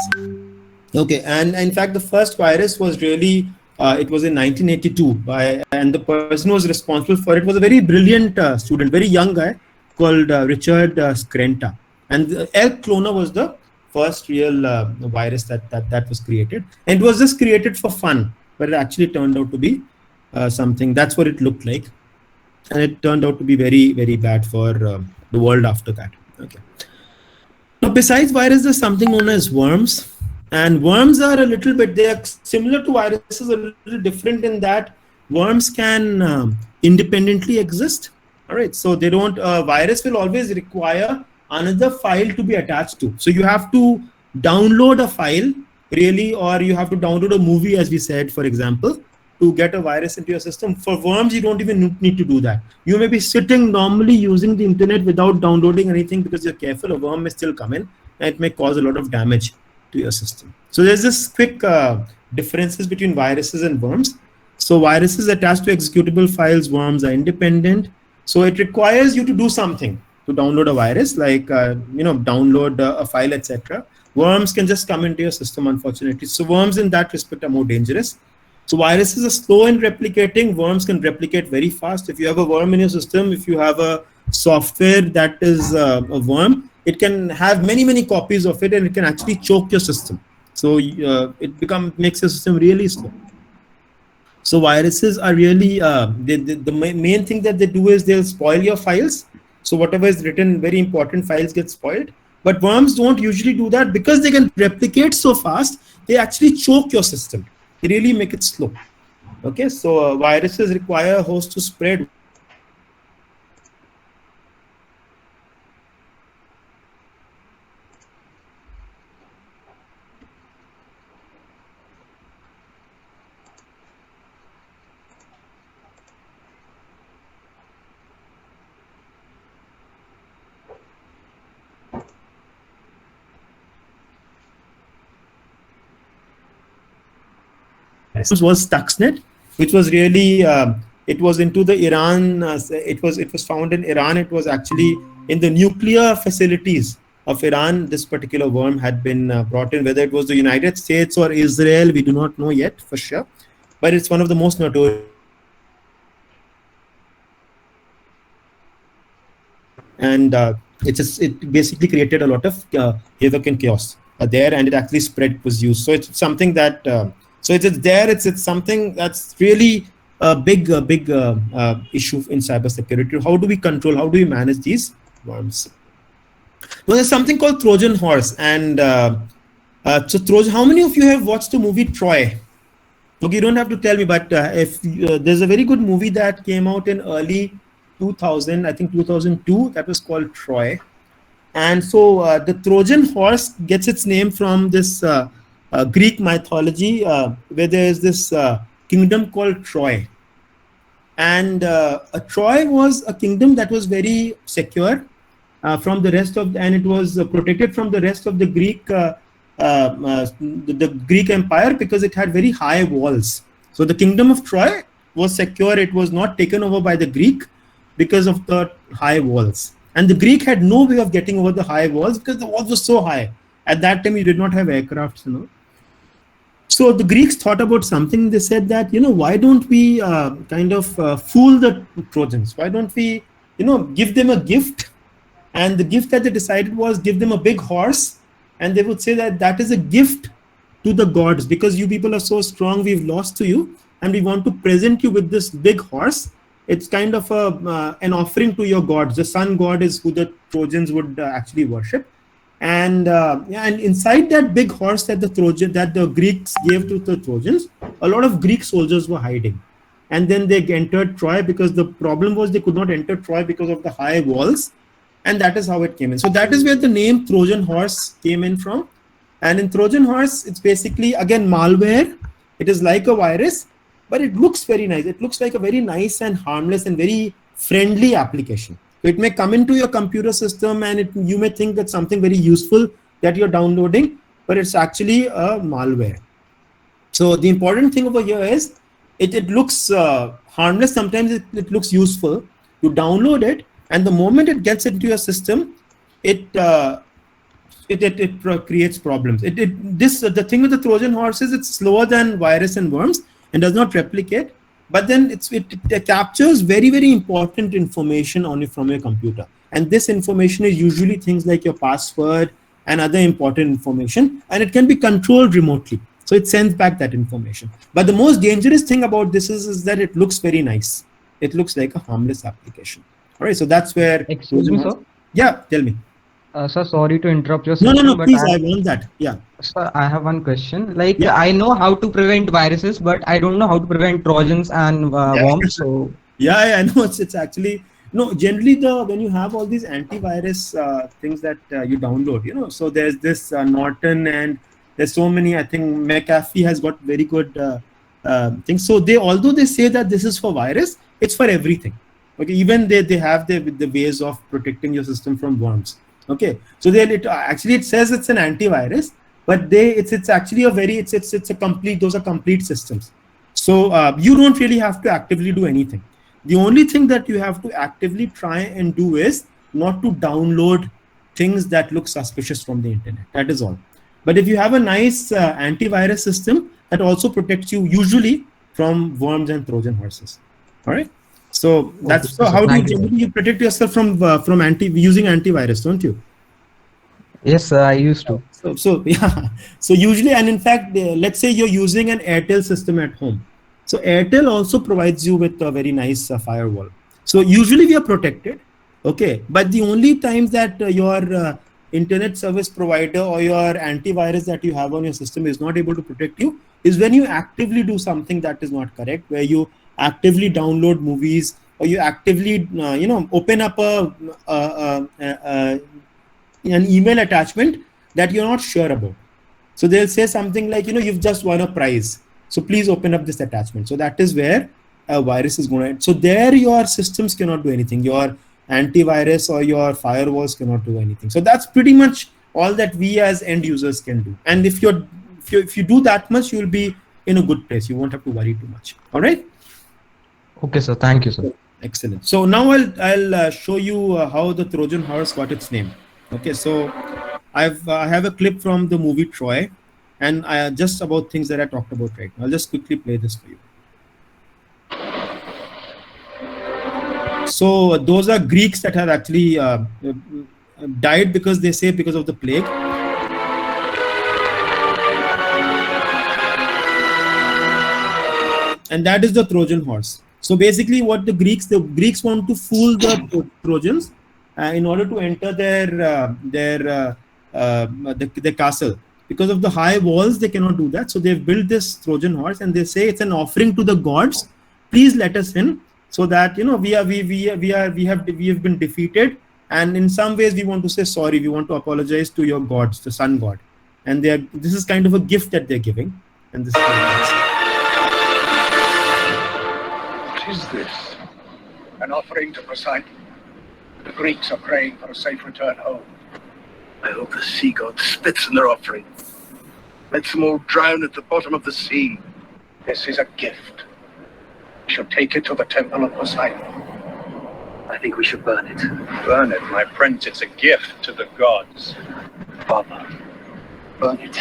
Okay, and in fact, the first virus was really it was in 1982 and the person who was responsible for it was a very brilliant student, very young guy called Richard Skrenta. And Elk Cloner was the first real virus that was created. And it was just created for fun, but it actually turned out to be something. That's what it looked like. And it turned out to be very, very bad for the world after that. Okay. Now, besides viruses, there's something known as worms. And worms are they are similar to viruses, a little different in that worms can independently exist. All right. So they don't, virus will always require another file to be attached to. So you have to download a file really, or you have to download a movie, as we said, for example, to get a virus into your system. For worms, you don't even need to do that. You may be sitting normally using the internet without downloading anything because you're careful. A worm may still come in and it may cause a lot of damage to your system. So there's this quick differences between viruses and worms. So viruses attached to executable files, worms are independent. So it requires you to do something to download a virus, like download a file, etc. Worms can just come into your system, unfortunately. So worms in that respect are more dangerous. So viruses are slow in replicating. Worms can replicate very fast. If you have a worm in your system, if you have a software that is a worm, it can have many copies of it, and it can actually choke your system. So it makes your system really slow. So viruses are really the main thing that they do is they'll spoil your files. So whatever is written, very important files get spoiled. But worms don't usually do that because they can replicate so fast. They actually choke your system. They really make it slow. Okay, so viruses require a host to spread. Was Stuxnet, which was really it was into the Iran. It was found in Iran. It was actually in the nuclear facilities of Iran. This particular worm had been brought in. Whether it was the United States or Israel, we do not know yet for sure. But it's one of the most notorious. And it basically created a lot of havoc and chaos there, and it actually spread, was used. So it's something that. So it's there. It's something that's really a big issue in cybersecurity. How do we control? How do we manage these worms? Well, there's something called Trojan horse, and so Trojan. How many of you have watched the movie Troy? Okay, you don't have to tell me, but if there's a very good movie that came out in early 2000, I think 2002, that was called Troy. And so the Trojan horse gets its name from this Greek mythology, where there is this kingdom called Troy. And Troy was a kingdom that was very secure. from the rest of, and it was protected from the rest of the the Greek Empire because it had very high walls. So the kingdom of Troy was secure; it was not taken over by the Greek because of the high walls. And the Greek had no way of getting over the high walls because the walls were so high. At that time, you did not have aircrafts, So the Greeks thought about something. They said that, why don't we fool the Trojans? Why don't we, give them a gift? And the gift that they decided was give them a big horse. And they would say that is a gift to the gods because you people are so strong, we've lost to you. And we want to present you with this big horse. It's kind of an offering to your gods. The sun god is who the Trojans would actually worship. And inside that big horse that the Greeks gave to the Trojans, a lot of Greek soldiers were hiding. And then they entered Troy because the problem was they could not enter Troy because of the high walls. And that is how it came in. So that is where the name Trojan horse came in from. And in Trojan horse, it's basically, again, malware. It is like a virus, but it looks very nice. It looks like a very nice and harmless and very friendly application. It may come into your computer system and you may think that's something very useful that you're downloading, but it's actually a malware. So the important thing over here is it looks harmless. Sometimes it looks useful. You download it, and the moment it gets into your system, it creates problems. The thing with the Trojan horse is it's slower than virus and worms and does not replicate. But then it captures very, very important information from your computer. And this information is usually things like your password and other important information. And it can be controlled remotely. So it sends back that information. But the most dangerous thing about this is that it looks very nice. It looks like a harmless application. All right. So that's where. Excuse me, sir. Yeah. Tell me. Sir, sorry to interrupt your No, please, I want that. Yeah. Sir, I have one question. I know how to prevent viruses, but I don't know how to prevent Trojans and worms. So I know it's actually generally when you have all these antivirus things that you download, so there's this Norton and there's so many. I think McAfee has got very good things. So although they say that this is for virus, it's for everything. Okay, even they have the ways of protecting your system from worms. Okay, so it says it's an antivirus, but it's actually it's a complete. Those are complete systems. So you don't really have to actively do anything. The only thing that you have to actively try and do is not to download things that look suspicious from the internet. That is all. But if you have a nice antivirus system that also protects you usually from worms and Trojan horses. All right. So that's so. How do you protect yourself from using antivirus? Don't you? Yes, sir, I used to. So yeah. So usually, and in fact, let's say you're using an Airtel system at home. So Airtel also provides you with a very nice firewall. So usually we are protected. Okay, but the only times that your internet service provider or your antivirus that you have on your system is not able to protect you is when you actively do something that is not correct, where you actively download movies or you actively open up an email attachment that you're not sure about. So they'll say something like, you've just won a prize, so please open up this attachment. So that is where a virus is going to. So there your systems cannot do anything. Your antivirus or your firewalls cannot do anything. So that's pretty much all that we as end users can do. And if you do that much, you'll be in a good place. You won't have to worry too much. All right. Okay, sir. Thank you, sir. Excellent. So now I'll show you how the Trojan horse got its name. Okay, so I have a clip from the movie Troy, and just about things that I talked about right now. I'll just quickly play this for you. So those are Greeks that have actually died because of the plague. And that is the Trojan horse. So basically what the Greeks want to fool the Trojans in order to enter their castle. Because of the high walls, they cannot do that. So they've built this Trojan horse and they say it's an offering to the gods. Please let us in so that, we have been defeated. And in some ways we want to say sorry. We want to apologize to your gods, the sun god. And this is kind of a gift that they're giving. And this is What is this? An offering to Poseidon? The Greeks are praying for a safe return home. I hope the sea god spits in their offering. Lets them all drown at the bottom of the sea. This is a gift. We shall take it to the temple of Poseidon. I think we should burn it. Burn it, my prince. It's a gift to the gods. Father, burn it.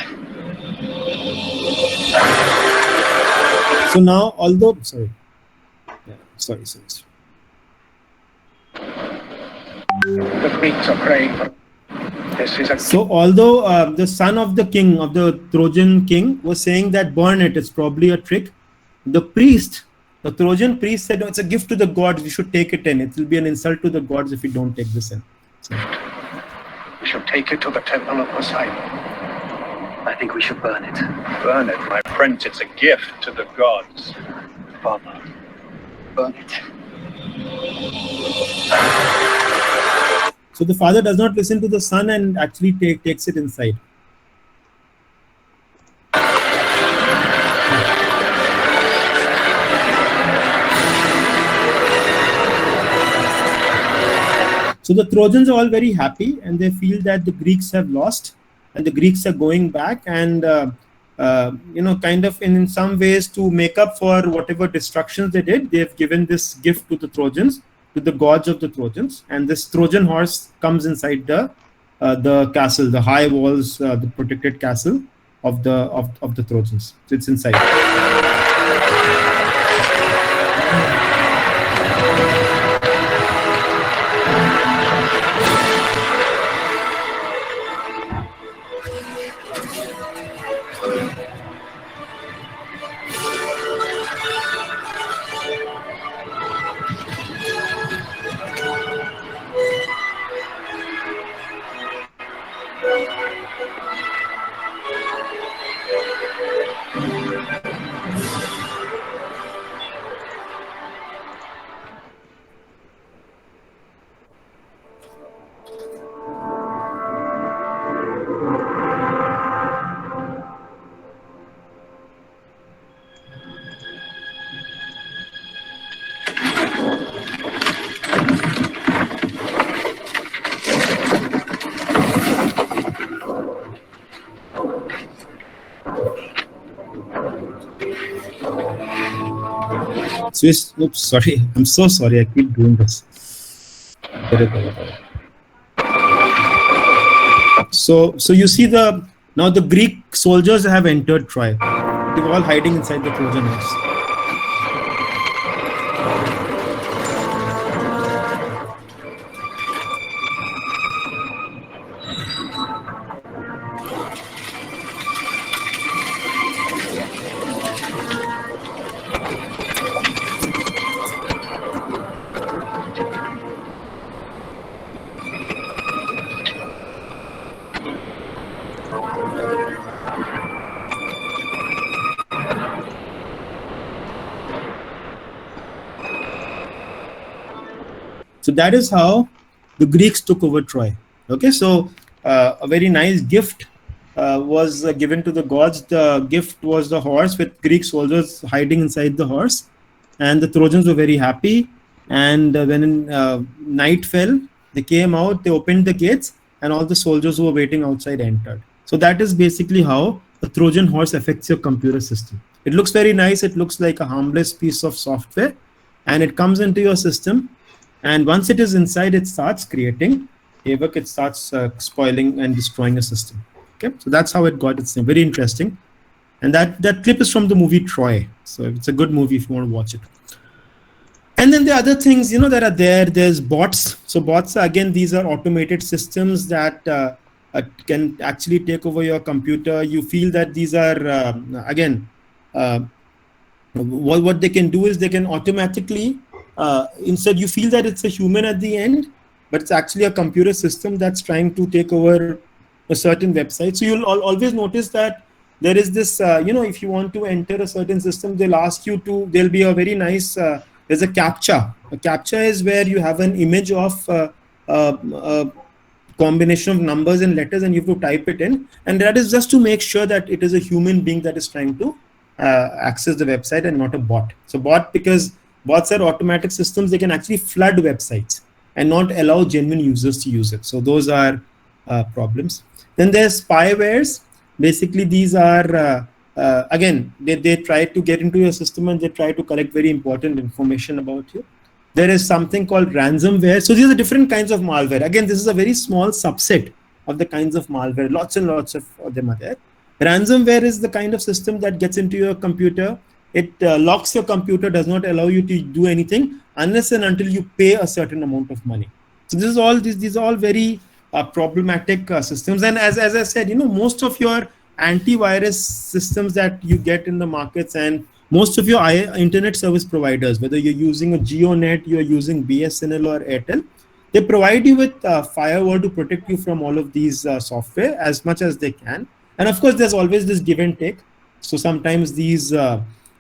So now, although, sorry. The Greeks are praying for. This is a. So although the son of the king, of the Trojan king, was saying that burn it, it's probably a trick, the priest, the Trojan priest said, no, it's a gift to the gods, we should take it in. It will be an insult to the gods if we don't take this in. So, we shall take it to the temple of Poseidon. I think we should burn it. Burn it, my prince. It's a gift to the gods. Father, burn it. so the father does not listen to the son and actually takes it inside. So the Trojans are all very happy and they feel that the Greeks have lost and the Greeks are going back and, kind of in some ways to make up for whatever destructions they did, they've given this gift to the Trojans, to the gods of the Trojans. And this Trojan horse comes inside the castle, the high walls, the protected castle of the Trojans. So it's inside. Oops, sorry. I'm so sorry. I keep doing this. So you see now the Greek soldiers have entered Troy. They're all hiding inside the Trojan horse. So that is how the Greeks took over Troy. Okay, so a very nice gift was given to the gods. The gift was the horse with Greek soldiers hiding inside the horse, and the Trojans were very happy. And when night fell, they came out, they opened the gates, and all the soldiers who were waiting outside entered. So that is basically how a Trojan horse affects your computer system. It looks very nice. It looks like a harmless piece of software, and it comes into your system. And once it is inside, it starts creating havoc. It starts spoiling and destroying a system. Okay, so that's how it got its name. Very interesting. And that clip is from the movie Troy. So it's a good movie if you want to watch it. And then the other things, that are there, there's bots. So bots, again, these are automated systems that can actually take over your computer. You feel that these are, what they can do is they can automatically, instead you feel that it's a human at the end, but it's actually a computer system that's trying to take over a certain website. So you'll always notice that there is this, if you want to enter a certain system, they'll ask you to, there'll be a very nice, there's a CAPTCHA. A CAPTCHA is where you have an image of a combination of numbers and letters and you have to type it in. And that is just to make sure that it is a human being that is trying to access the website and not a bot. So because bots are automatic systems, they can actually flood websites. and not allow genuine users to use it. So those are problems. Then there's spywares. Basically, these are again, they try to get into your system and they try to collect very important information about you. There is something called ransomware. So these are different kinds of malware. Again, this is a very small subset of the kinds of malware. Lots and lots of them are there. Ransomware is the kind of system that gets into your computer. It locks your computer, does not allow you to do anything unless and until you pay a certain amount of money. So this is all these are all very problematic systems. And as I said, most of your antivirus systems that you get in the markets and most of your internet service providers, whether you're using a GeoNet, you're using BSNL or Airtel, they provide you with firewall to protect you from all of these software as much as they can. And of course, there's always this give and take. So sometimes these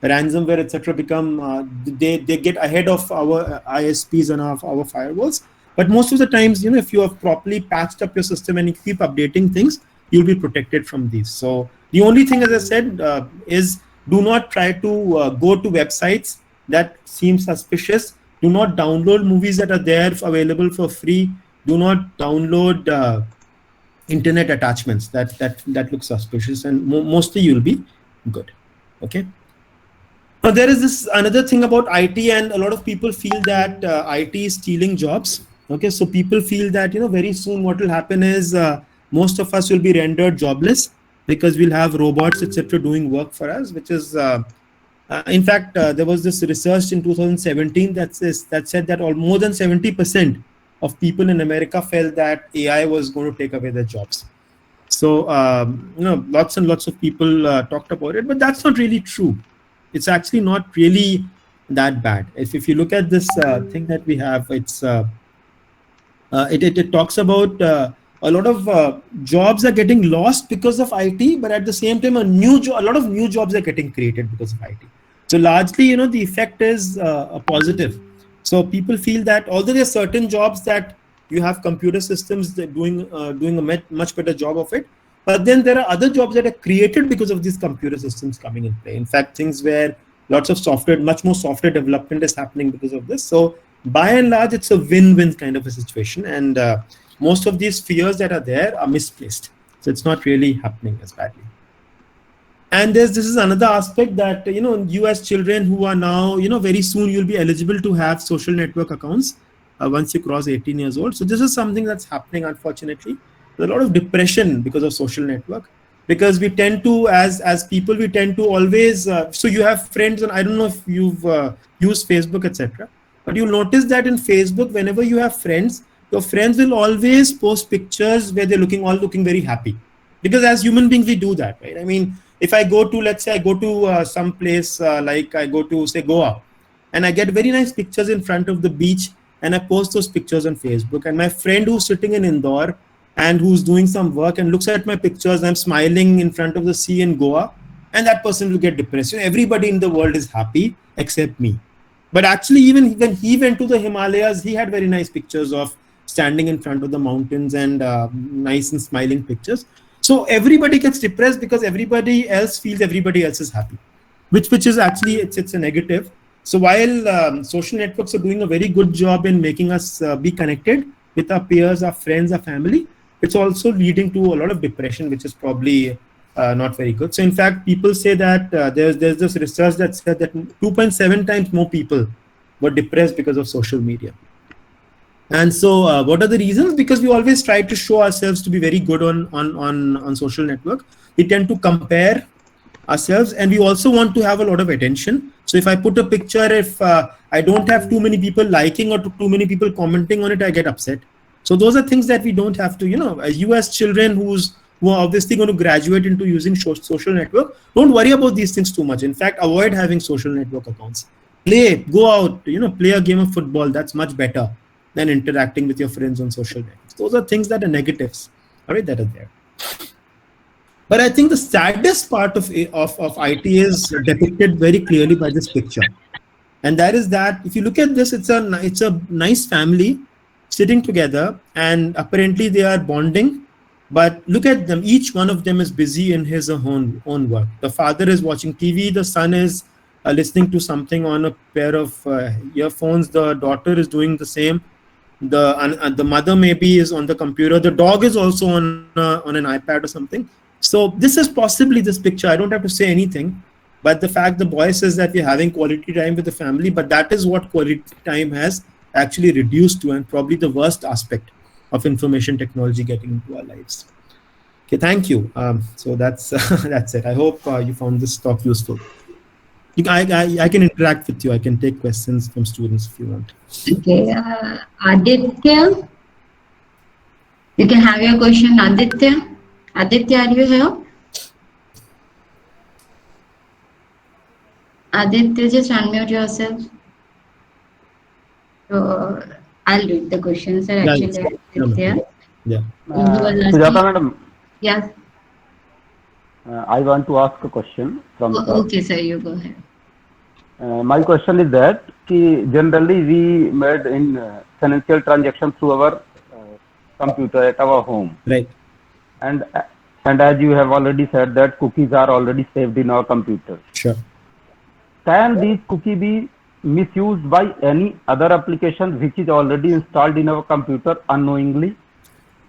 ransomware, etc., become they get ahead of our ISPs and our firewalls. But most of the times, if you have properly patched up your system and you keep updating things, you'll be protected from these. So the only thing, as I said, is do not try to go to websites that seem suspicious. Do not download movies that are there available for free. Do not download internet attachments that look suspicious, and mostly you'll be good. Okay. Now there is this another thing about IT, and a lot of people feel that IT is stealing jobs. Okay, so people feel that very soon what will happen is most of us will be rendered jobless because we'll have robots, etc., doing work for us, which is in fact there was this research in 2017 that said that more than 70% of people in America felt that AI was going to take away their jobs. So lots and lots of people talked about it, but that's not really true. It's actually not really that bad. If you look at this thing that we have, it's it talks about a lot of jobs are getting lost because of IT, but at the same time, a lot of new jobs are getting created because of IT. So largely, the effect is a positive. So people feel that although there are certain jobs that you have computer systems that doing a much better job of it, but then there are other jobs that are created because of these computer systems coming in play. In fact, things where lots of software, much more software development is happening because of this. So by and large, it's a win-win kind of a situation, and most of these fears that are there are misplaced. So it's not really happening as badly. And this is another aspect that, you as children who are now, very soon you'll be eligible to have social network accounts once you cross 18 years old. So this is something that's happening, unfortunately. There's a lot of depression because of social network, because we tend to, as people, we tend to always, so you have friends, and I don't know if you've used Facebook, etc., but you'll notice that in Facebook, whenever you have friends, your friends will always post pictures where they're looking very happy. Because as human beings, we do that, right? I mean, if I go to, let's say I go to some place like I go to, say, Goa, and I get very nice pictures in front of the beach, and I post those pictures on Facebook, and my friend who's sitting in Indore and who's doing some work and looks at my pictures, I'm smiling in front of the sea in Goa, and that person will get depressed. Everybody in the world is happy except me. But actually, even when he went to the Himalayas, he had very nice pictures of standing in front of the mountains and nice and smiling pictures. So everybody gets depressed because everybody else feels everybody else is happy, which is actually, it's a negative. So while social networks are doing a very good job in making us be connected with our peers, our friends, our family, it's also leading to a lot of depression, which is probably not very good. So in fact, people say that there's this research that said that 2.7 times more people were depressed because of social media. And so what are the reasons? Because we always try to show ourselves to be very good on social network. We tend to compare ourselves, and we also want to have a lot of attention. So if I put a picture, if I don't have too many people liking or too many people commenting on it, I get upset. So those are things that we don't have to, you as children who are obviously going to graduate into using social network, don't worry about these things too much. In fact, avoid having social network accounts. Go out, play a game of football. That's much better than interacting with your friends on social networks. Those are things that are negatives, all right, that are there. But I think the saddest part of IT is depicted very clearly by this picture. And that is that if you look at this, it's a nice family sitting together, and apparently they are bonding. But look at them, each one of them is busy in his own work. The father is watching TV, the son is listening to something on a pair of earphones, the daughter is doing the same. the mother maybe is on the computer, the dog is also on an iPad or something. So this is possibly this picture. I don't have to say anything, but the fact the boy says that we're having quality time with the family, but that is what quality time has actually reduced to, and probably the worst aspect of information technology getting into our lives. Okay, thank you. So that's that's it. I hope you found this talk useful. I can interact with you. I can take questions from students if you want. Okay, Aditya, you can have your question, Aditya. Aditya, are you here? Aditya, just unmute yourself. So I'll read the question, sir. Yeah, Actually, Aditya. Yeah. Sujata madam, Yes. I want to ask a question from sir. Okay, sir, you go ahead. My question is that generally we made in financial transactions through our computer at our home. Right. And as you have already said that cookies are already saved in our computer. Sure. Can these cookies be misused by any other application which is already installed in our computer unknowingly?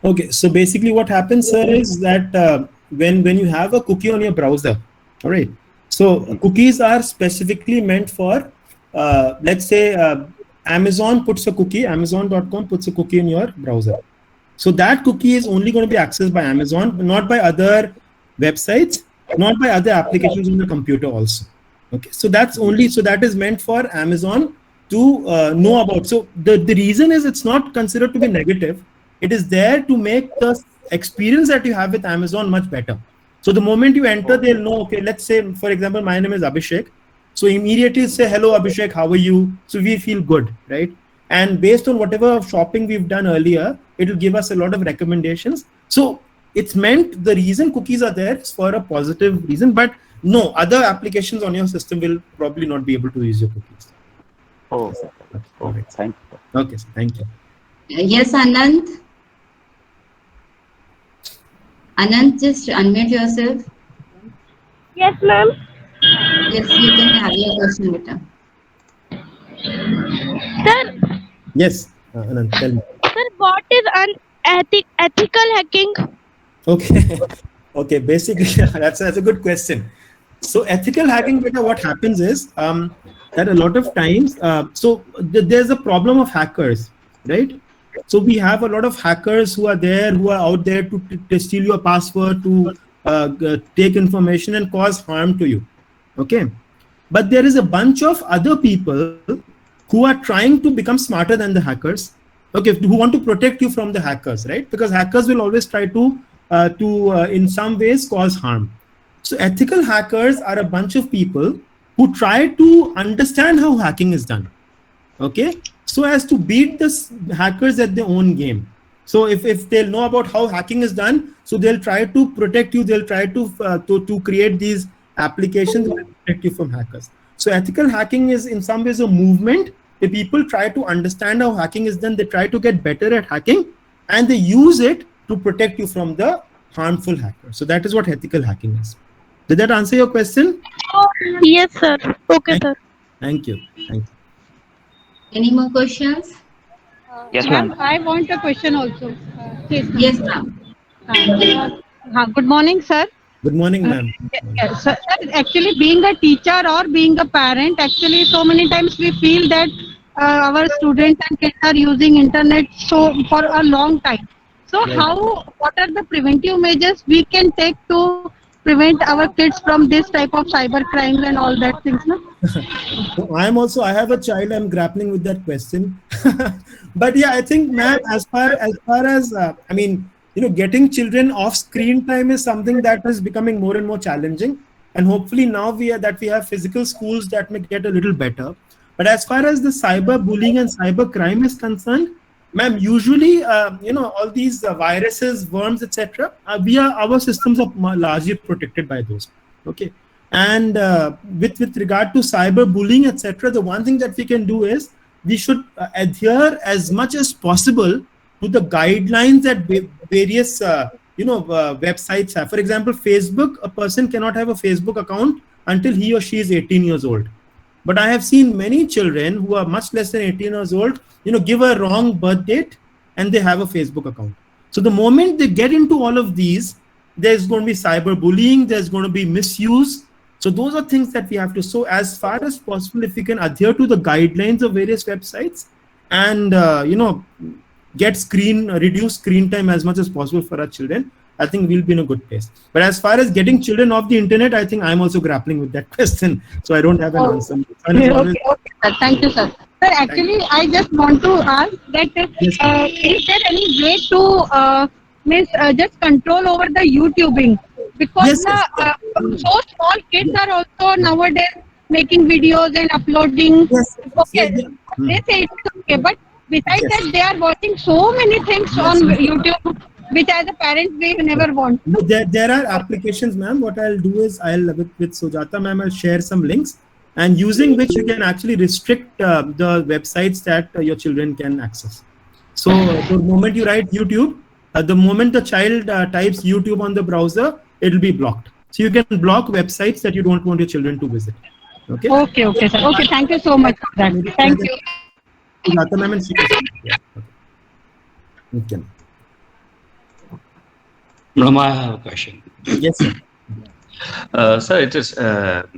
Okay, so basically what happens, sir, is that when you have a cookie on your browser, all right, so cookies are specifically meant for, let's say Amazon puts a cookie, Amazon.com puts a cookie in your browser. So that cookie is only going to be accessed by Amazon, not by other websites, not by other applications on the computer also. Okay, so that's only, so that is meant for Amazon to know about. So the reason is it's not considered to be negative. It is there to make the experience that you have with Amazon much better. So the moment you enter, they'll know, okay, let's say, for example, my name is Abhishek. So immediately say, hello, Abhishek, how are you? So we feel good, right? And based on whatever shopping we've done earlier, it will give us a lot of recommendations. So it's meant, the reason cookies are there is for a positive reason, but no, other applications on your system will probably not be able to use your cookies. Oh, okay. Thank you. Okay, so thank you. Yes, Anand. Anand, just unmute yourself. Yes, ma'am. Yes, you can have your question, beta. Sir, Yes, Anand, tell me. sir, what is ethical hacking? Okay, okay. Basically, that's a good question. So ethical hacking, beta, what happens is that a lot of times, there's a problem of hackers, right? So we have a lot of hackers who are out there to steal your password, to take information and cause harm to you. Okay, but there is a bunch of other people who are trying to become smarter than the hackers. Okay, who want to protect you from the hackers, right? Because hackers will always try to in some ways cause harm. So ethical hackers are a bunch of people who try to understand how hacking is done. Okay, so as to beat the hackers at their own game. So if they'll know about how hacking is done, so they'll try to protect you. They'll try to create these applications that protect you from hackers. So ethical hacking is in some ways a movement. The people try to understand how hacking is done. They try to get better at hacking, and they use it to protect you from the harmful hacker. So that is what ethical hacking is. Did that answer your question? Yes, sir. Okay, sir. Thank you. Thank you. Any more questions? Yes, ma'am. I want a question also. Please. Yes, ma'am. Good morning, sir. Good morning, ma'am. Yes, sir. Actually, being a teacher or being a parent, actually, so many times we feel that our students and kids are using internet for a long time. So, what are the preventive measures we can take to prevent our kids from this type of cyber crimes and all that things? No? I have a child. I'm grappling with that question. But yeah, I think, ma'am, as far as I mean, getting children off screen time is something that is becoming more and more challenging. And hopefully now we have physical schools that may get a little better. But as far as the cyber bullying and cyber crime is concerned, ma'am, usually, all these viruses, worms, etc., our systems are largely protected by those. Okay. And with regard to cyber bullying, etc., the one thing that we can do is we should adhere as much as possible to the guidelines that various websites have. For example, Facebook, a person cannot have a Facebook account until he or she is 18 years old. But I have seen many children who are much less than 18 years old, give a wrong birth date and they have a Facebook account. So the moment they get into all of these, there's going to be cyberbullying, there's going to be misuse. So those are things that we have to. So as far as possible, if we can adhere to the guidelines of various websites and, reduce screen time as much as possible for our children, I think we'll be in a good place. But as far as getting children off the internet, I think I'm also grappling with that question. So I don't have an answer. Okay, sir. Thank you, sir. Sir, actually, I just want to ask that is there any way to just control over the YouTubing? Because so small kids are also nowadays making videos and uploading. They say it's okay, but besides that, they are watching so many things on YouTube, which as a parent we never want. There are applications, ma'am. What I'll do is with Sujata ma'am, I'll share some links, and using which you can actually restrict the websites that your children can access. So the moment you write YouTube, the moment the child types YouTube on the browser, it'll be blocked. So you can block websites that you don't want your children to visit. Okay. Okay, sir. Okay, thank you so much for that. Thank you. Sujata ma'am and okay. Madam, I have a question. Yes, sir. Sir, it is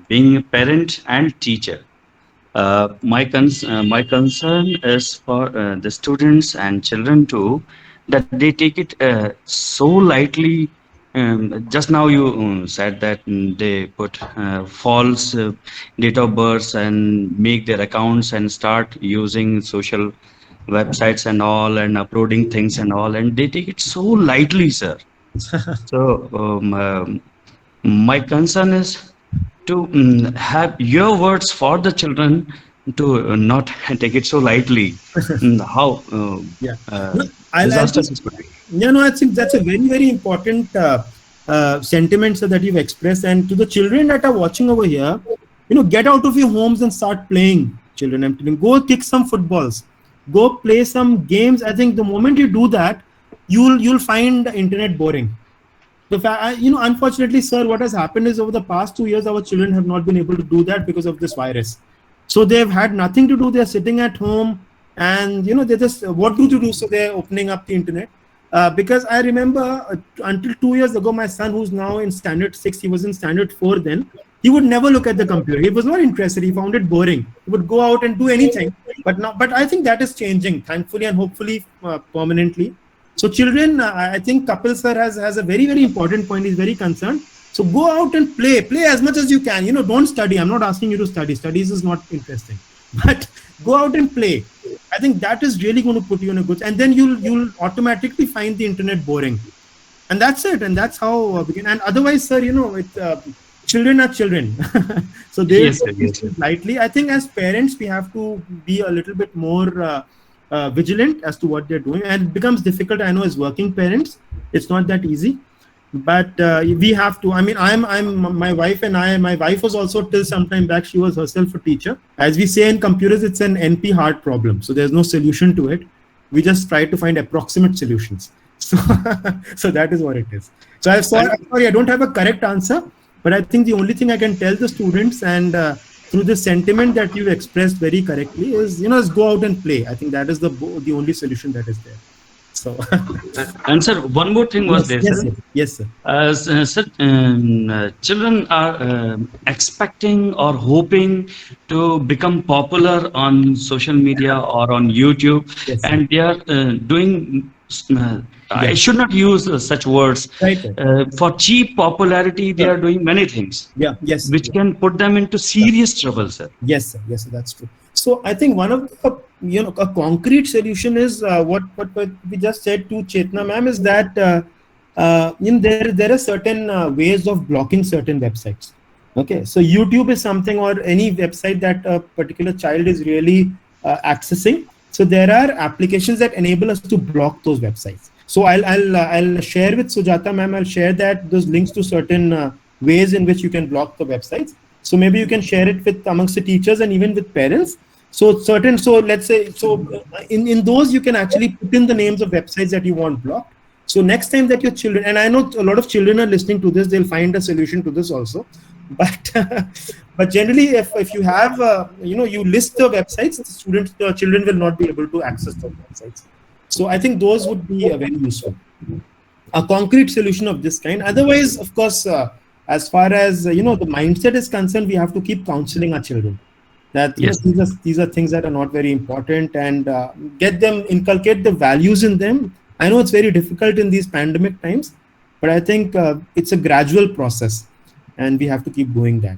being a parent and teacher. My concern is for the students and children too, that they take it so lightly. Just now you said that they put false date of birth and make their accounts and start using social websites and all and uploading things and all, and they take it so lightly, sir. So my concern is to have your words for the children to not take it so lightly. How disastrous it could be. I think that's a very, very important sentiment that you've expressed. And to the children that are watching over here, get out of your homes and start playing. Children, I'm telling you, go kick some footballs, go play some games. I think the moment you do that, you'll find the internet boring. Unfortunately, sir, what has happened is over the past 2 years, our children have not been able to do that because of this virus. So they've had nothing to do. They're sitting at home and, they just, what do to do? So they're opening up the internet. Because I remember until 2 years ago, my son, who's now in standard 6, he was in standard 4 then, he would never look at the computer. He was not interested. He found it boring. He would go out and do anything. But I think that is changing, thankfully and hopefully permanently. So children, I think Kapil sir has a very, very important point. He's very concerned. So go out and play as much as you can. Don't study. I'm not asking you to study. Studies is not interesting. But go out and play. I think that is really going to put you in a good. And then you'll automatically find the internet boring. And that's it. And that's how we can. And otherwise, sir, children are children. So they lightly. I think as parents, we have to be a little bit more vigilant as to what they're doing, and it becomes difficult. I know as working parents, it's not that easy, but we have to. I mean, my wife and I. My wife was also till some time back. She was herself a teacher. As we say in computers, it's an NP hard problem. So there's no solution to it. We just try to find approximate solutions. So that is what it is. So I'm sorry, I don't have a correct answer, but I think the only thing I can tell the students and through the sentiment that you expressed very correctly is, is go out and play. I think that is the only solution that is there. So, and sir, one more thing was there. Yes, sir. Children are expecting or hoping to become popular on social media or on YouTube, and they are doing. I should not use such words. Right. For cheap popularity, they are doing many things. Which can put them into serious trouble, sir. Yes, sir. Yes, sir, that's true. So I think one of the, a concrete solution is what we just said to Chetna ma'am is that there are certain ways of blocking certain websites. Okay, so YouTube is something, or any website that a particular child is really accessing. So there are applications that enable us to block those websites. So I'll share with Sujata ma'am. I'll share those links to certain ways in which you can block the websites. So maybe you can share it with amongst the teachers and even with parents. So let's say, in those you can actually put in the names of websites that you want blocked. So next time that your children, and I know a lot of children are listening to this, they'll find a solution to this also. but but generally, if you have you list the websites, the children will not be able to access those websites. So I think those would be very useful. A concrete solution of this kind. Otherwise, of course, as far as the mindset is concerned, we have to keep counseling our children that these are things that are not very important, and inculcate the values in them. I know it's very difficult in these pandemic times, but I think it's a gradual process, and we have to keep doing that.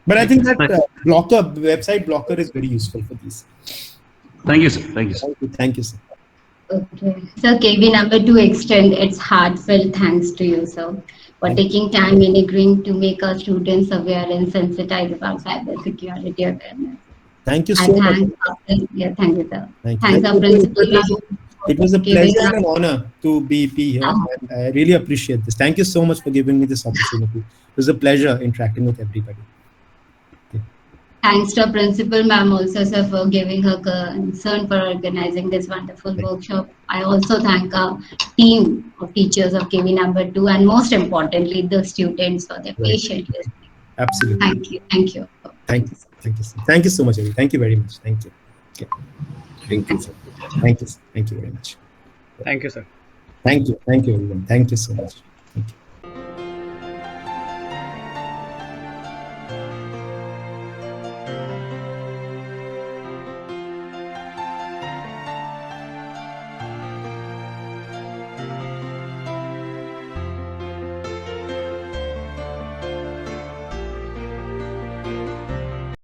But I think that website blocker is very useful for these. Thank you, sir. Thank you, sir. Thank you, sir. Okay. So KB number 2 extend its heartfelt thanks to you, sir, for taking time in agreeing to make our students aware and sensitized about cybersecurity awareness. Thank you so much. Thank you, sir. Thank Thanks, you. our principal. It was a pleasure and an honor to be here, and I really appreciate this. Thank you so much for giving me this opportunity. It was a pleasure interacting with everybody. Thanks to Principal Ma'am also, sir, for giving her concern for organizing this wonderful workshop. I also thank our team of teachers of KV number 2, and most importantly, the students for their patience. Absolutely. Thank you. Thank you. Thank you. Thank you. Thank you so much, Avi. Thank you very much. Thank you. Okay. Thank you, sir. Thank you. Thank you very much. Thank you, sir. Thank you. Thank you, everyone. Thank you so much. Thank you.